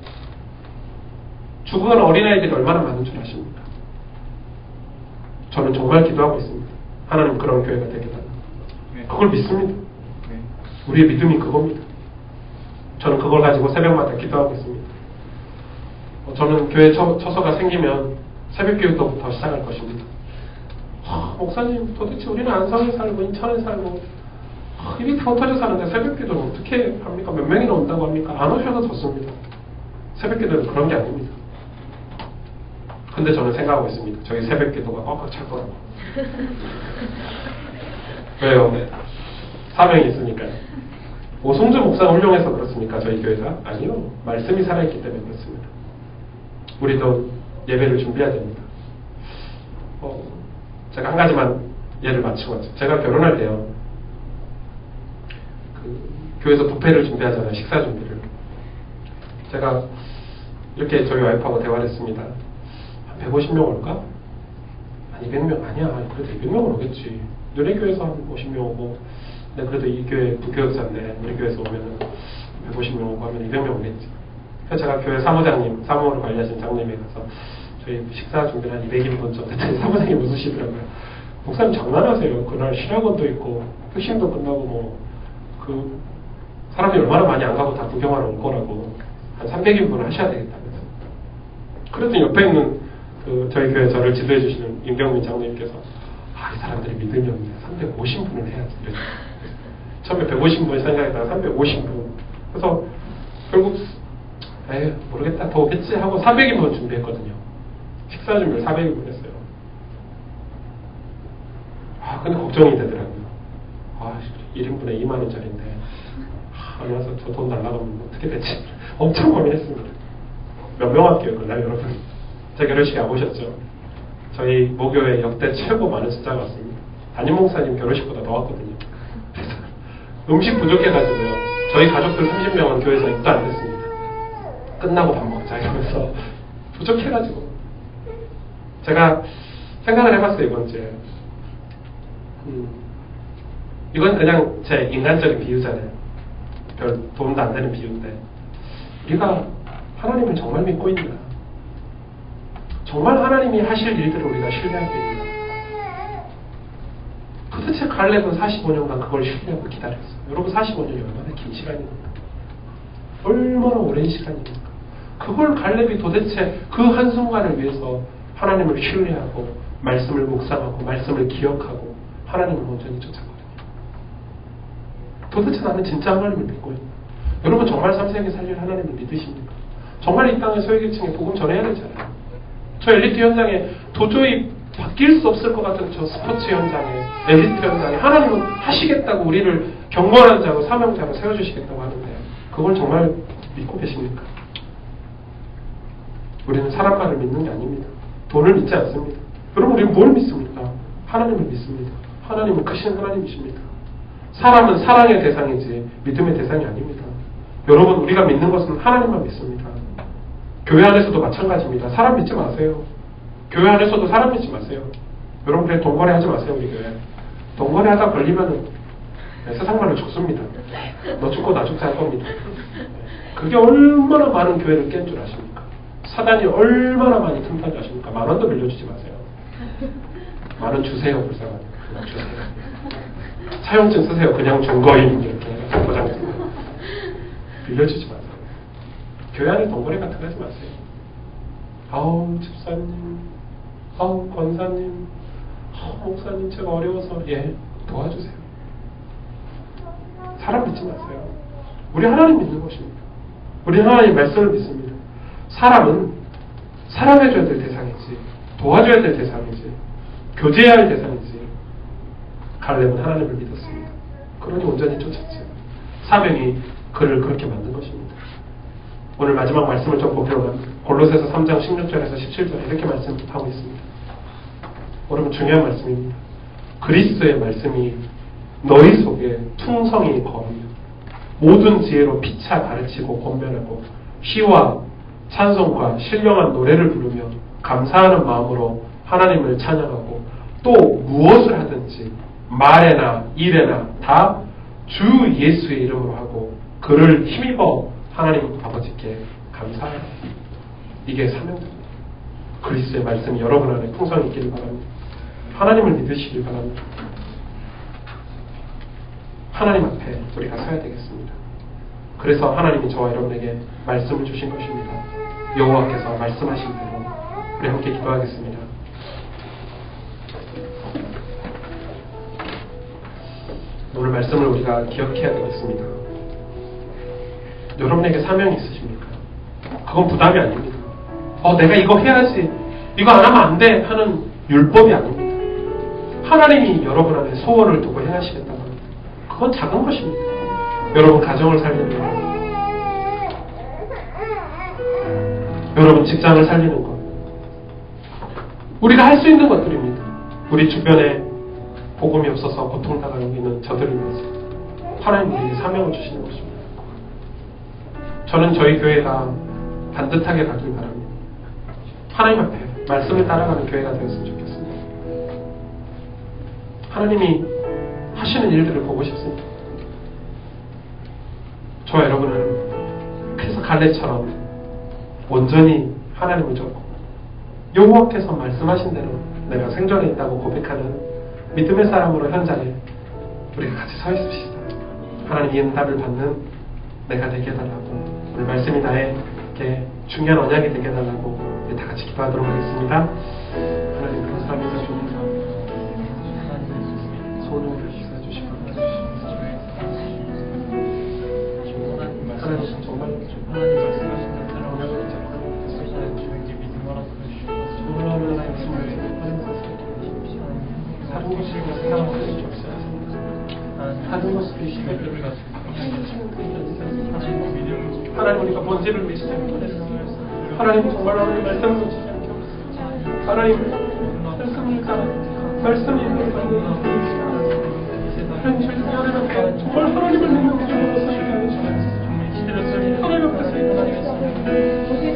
[SPEAKER 3] 죽어가는 어린아이들이 얼마나 많은 줄 아십니까? 저는 정말 기도하고 있습니다. 하나님 그런 교회가 되게 달라. 그걸 믿습니다. 우리의 믿음이 그겁니다. 저는 그걸 가지고 새벽마다 기도하고 있습니다. 저는 교회 처소가 생기면 새벽기도부터 시작할 것입니다. 목사님 도대체 우리는 안성에 살고 인천에 살고 입이 다 터져 사는데 새벽기도를 어떻게 합니까? 몇 명이나 온다고 합니까? 안 오셔도 좋습니다. 새벽기도는 그런 게 아닙니다. 근데 저는 생각하고 있습니다. 저희 새벽기도가 꽉꽉 찰 거라고. 왜요? 사명이 있으니까요. 오송주 목사가 훌륭해서 그렇습니까? 저희 교회가? 아니요. 말씀이 살아있기 때문에 그렇습니다. 우리도 예배를 준비해야 됩니다. 제가 한 가지만 예를 맞추고 제가 결혼할 때요. 교회에서 뷔페를 준비하잖아요. 식사 준비를. 제가 이렇게 저희 와이프하고 대화를 했습니다. 한 150명 올까? 한 200명 아니야. 그래도 200명은 오겠지. 너네 교회에서 한 50명 오고, 근데 그래도 이 교회 부교육자인데 우리 교회에서 오면은 150명 오고 하면 200명 오겠지. 그래서 제가 교회 사무장님, 사무를 관리하신 장님에 가서 저희 식사 준비를 한 200인분 정도 했더니 사무장님 웃으시더라고요. 목사님 장난하세요. 그날 실학원도 있고 특심도 끝나고 그 사람들이 얼마나 많이 안 가고 다 구경하러 올 거라고 한 300인분을 하셔야 되겠다면서. 그랬더니 옆에 있는 저희 교회 저를 지도해 주시는 임경민 장로님께서 이 사람들이 믿음이 없네. 350분을 해야지. 처음에 150분 생각했다가 350분. 그래서 결국 모르겠다. 더 오겠지 하고 400인분 준비했거든요. 식사 준비를 400인분 했어요. 근데 걱정이 되더라고요. 1인분에 2만원짜리인데 안와서 저 돈 날라가면 어떻게 되지? 엄청 고민했습니다. 몇 명 할게요 그날 여러분. 제 결혼식에 안 오셨죠? 저희 모교에 역대 최고 많은 숫자가 왔습니다. 담임 목사님 결혼식보다 더 왔거든요. 그래서 음식 부족해가지고요. 저희 가족들 30명은 교회에서 입도 안 됐습니다. 끝나고 밥 먹자 이러면서 부족해가지고 제가 생각을 해봤어요. 이번 주에 이건 그냥 제 인간적인 비유잖아요. 별 도움도 안 되는 비유인데 우리가 하나님을 정말 믿고 있나? 정말 하나님이 하실 일들을 우리가 신뢰하고 있나? 도대체 갈렙은 45년간 그걸 신뢰하고 기다렸어요. 여러분 45년이 얼마나 긴 시간입니까? 얼마나 오랜 시간입니까? 그걸 갈렙이 도대체 그 한순간을 위해서 하나님을 신뢰하고 말씀을 묵상하고 말씀을 기억하고 하나님을 온전히 쫓았거든요. 도대체 나는 진짜 하나님을 믿고 있나? 여러분 정말 3세기 살릴 하나님을 믿으십니까? 정말 이 땅의 소외계층에 복음 전해야 되잖아요. 저 엘리트 현장에 도저히 바뀔 수 없을 것 같은 저 스포츠 현장에 엘리트 현장에 하나님은 하시겠다고 우리를 경건한 자로 사명자로 세워주시겠다고 하는데 그걸 정말 믿고 계십니까? 우리는 사람 말을 믿는 게 아닙니다. 돈을 믿지 않습니다. 여러분 우리는 뭘 믿습니까? 하나님을 믿습니다. 하나님은 크신 하나님이십니다. 사람은 사랑의 대상이지 믿음의 대상이 아닙니다. 여러분 우리가 믿는 것은 하나님만 믿습니다. 교회 안에서도 마찬가지입니다. 사람 믿지 마세요. 교회 안에서도 사람 믿지 마세요. 여러분 그래 돈거래 하지 마세요. 우리 교회 돈거래 하다 걸리면 세상 말로 죽습니다. 너 죽고 나 죽자 할 겁니다. 그게 얼마나 많은 교회를 깬 줄 아십니까? 사단이 얼마나 많이 틈탄 줄 아십니까? 10,000원도 빌려주지 마세요. 10,000원 주세요. 불쌍하게 주세요. 사용증 쓰세요. 그냥 준거임 이렇게 도장 쓰세요. 빌려주지 마세요. 교회 안에 돈거래 같은 거 하지 마세요. 아우 집사님, 아우 권사님, 목사님 제가 어려워서 도와주세요. 사람 믿지 마세요. 우리 하나님 믿는 것입니다. 우리 하나님 말씀을 믿습니다. 사람은 사랑해줘야 될 대상이지 도와줘야 될 대상이지 교제해야 할 대상이지. 갈렙은 하나님을 믿었습니다. 그러니 온전히 쫓았죠. 사명이 그를 그렇게 만든 것입니다. 오늘 마지막 말씀을 좀 보기로 합니다. 골로새서 3장 16절에서 17절에 이렇게 말씀하고 있습니다. 여러분 중요한 말씀입니다. 그리스도의 말씀이 너희 속에 풍성히 거하며 모든 지혜로 피차 가르치고 권면하고 시와 찬송과 신령한 노래를 부르며 감사하는 마음으로 하나님을 찬양하고 또 무엇을 하든지 말에나 일에나 다 주 예수의 이름으로 하고 그를 힘입어 하나님 아버지께 감사하라. 이게 사명입니다. 그리스도의 말씀이 여러분 안에 풍성히 있기를 바랍니다. 하나님을 믿으시길 바랍니다. 하나님 앞에 우리가 서야 되겠습니다. 그래서 하나님이 저와 여러분에게 말씀을 주신 것입니다. 여호와께서 말씀하신 대로 우리 함께 기도하겠습니다. 오늘 말씀을 우리가 기억해야 되겠습니다. 여러분에게 사명이 있으십니까? 그건 부담이 아닙니다. 내가 이거 해야지, 이거 안 하면 안 돼 하는 율법이 아닙니다. 하나님이 여러분 안에 소원을 두고 행하시겠다고 합니다. 그건 작은 것입니다. 여러분 가정을 살리는 것, 여러분 직장을 살리는 것, 우리가 할 수 있는 것들입니다. 우리 주변에 복음이 없어서 고통당하고 있는 저들을 위해서 하나님 우리에게 사명을 주시는 것입니다. 저는 저희 교회가 반듯하게 가길 바랍니다. 하나님 앞에 말씀을 따라가는 교회가 되었으면 좋겠습니다. 하나님이 하시는 일들을 보고 싶습니다. 저와 여러분은 그래서 갈렙처럼 온전히 하나님을 쫓고 여호와께서 말씀하신 대로 내가 생존해 있다고 고백하는 믿음의 사람으로 현장에 우리가 같이 서 있읍시다. 하나님 이 응답을 받는 내가 되게 해달라고, 오늘 말씀이 나에게 중요한 언약이 되게 해달라고 우리 다 같이 기도하도록 하겠습니다. 하나님 감사합니다. 주님과 소원을 주시사 주시고 하나님 정말
[SPEAKER 1] 하나님 말씀하신 대로 언약을 잡고 저에게 믿음을 얻어주시고
[SPEAKER 3] 하나님 말씀을 다른 것을 사랑하고 주옵소서. 다른 것을 시간을 가지고 하나님 우리가 본질을 미치지 않고 하나님 정말 하나님 말씀을 놓치지 않게 하옵소서. 하나님 말씀을 따라 말씀이 있는 하나님 하나님 정말 하나님을 믿는 믿음으로 살게 하여 주옵소서. 하나님 앞에서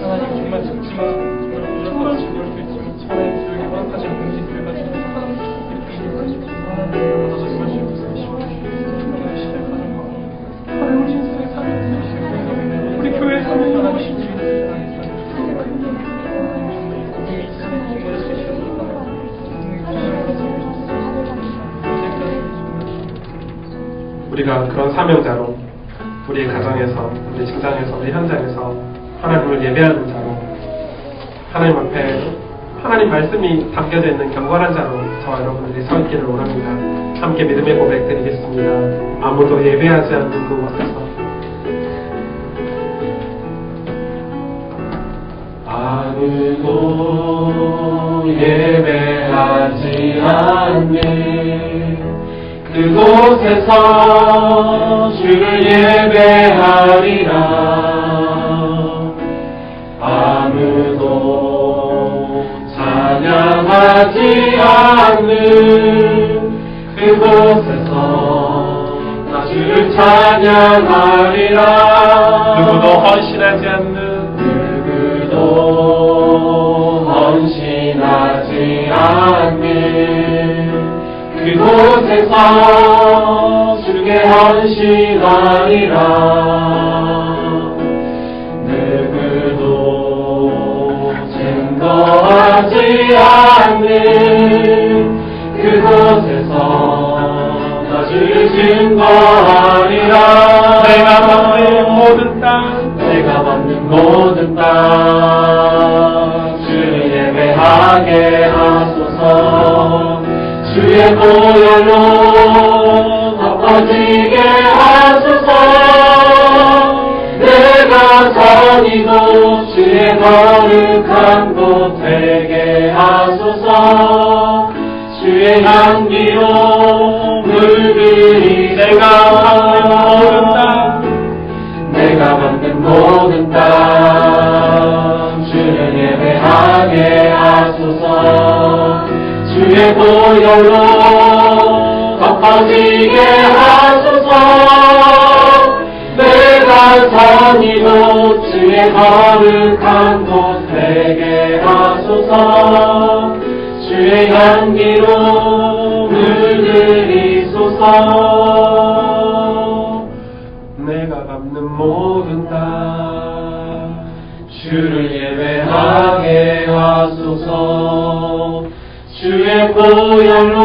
[SPEAKER 3] 하나님 정말 죽지만 정말 죽을 수 있지만 하나님 저에게 허락하신 공식을 가지고 하나님 인생의 삶을 우리 교회 삶을 하나님 우리가 그런 사명자로 우리의 가정에서, 우리 직장에서, 우리 현장에서 하나님을 예배하는 자로, 하나님 앞에 하나님 말씀이 담겨져 있는 경건한 자로 저와 여러분들이 서 있기를 원합니다. 함께 믿음의 고백 드리겠습니다. 아무도 예배하지 않는 그곳에서
[SPEAKER 2] 아무도 예배하지 않는 그곳에서 주를 예배하리라. 아무도 찬양하지 않는 그곳에서 나 주를 찬양하리라.
[SPEAKER 3] 누구도 헌신하지 않는
[SPEAKER 2] 헌신하지 않는 그곳에서 주께 헌신하리라. 누구도 증거하지 않는 그곳에서 나 주를 증거하리라.
[SPEAKER 3] 내가 밟는 모든 땅,
[SPEAKER 2] 내가 밟는 모든 땅 주를 예배하게 하소서. 주의 보혈로 덮어지게 하소서. 내가 선이고 주의 거룩한 곳 되게 하소서. 주의 향기로 물들이 내가 밟는 모든 땅 주를 예배하게 하소서. 주의 보혈로 덮어지게 하소서. 내가 선이고 주의 거룩한 곳 되게 하소서. 주의 향기로 물들이소서.
[SPEAKER 3] 내가 밟는 모든 땅
[SPEAKER 2] 주를 예배하게 하소서. 주의 보혈로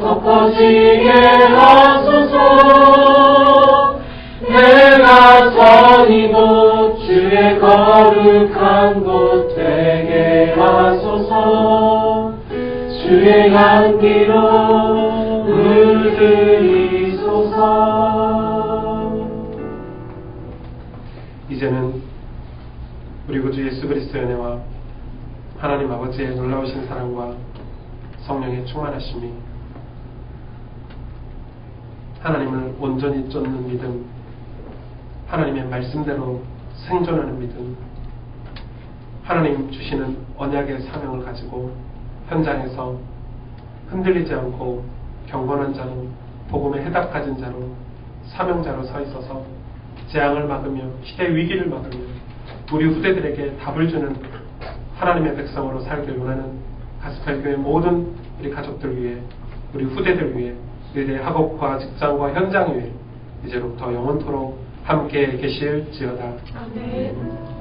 [SPEAKER 2] 덮어지게 하소서. 내가 선이고 주의 거룩한 곳 되게 하소서. 주의 향기로 물들이소서.
[SPEAKER 3] 이제는 우리 구주 예수 그리스도의 은혜와 하나님 아버지의 놀라우신 사랑과 성령의 충만하심이 하나님을 온전히 쫓는 믿음, 하나님의 말씀대로 생존하는 믿음, 하나님 주시는 언약의 사명을 가지고 현장에서 흔들리지 않고 경건한 자로 복음에 해답 가진 자로 사명자로 서 있어서 재앙을 막으며 시대 위기를 막으며 우리 후대들에게 답을 주는 하나님의 백성으로 살길 원하는 가스펠 교회 모든 우리 가족들 위해, 우리 후대들 위해, 우리들의 학업과 직장과 현장 위에 이제로부터 영원토록 함께 계실지어다.
[SPEAKER 5] 아멘.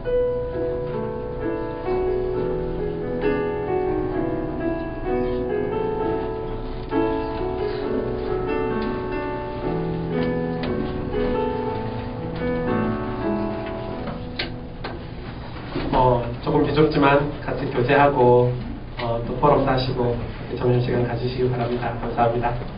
[SPEAKER 3] 조금 비좁지만 같이 교제하고 또 포럼도 하시고 점심시간 가지시기 바랍니다. 감사합니다.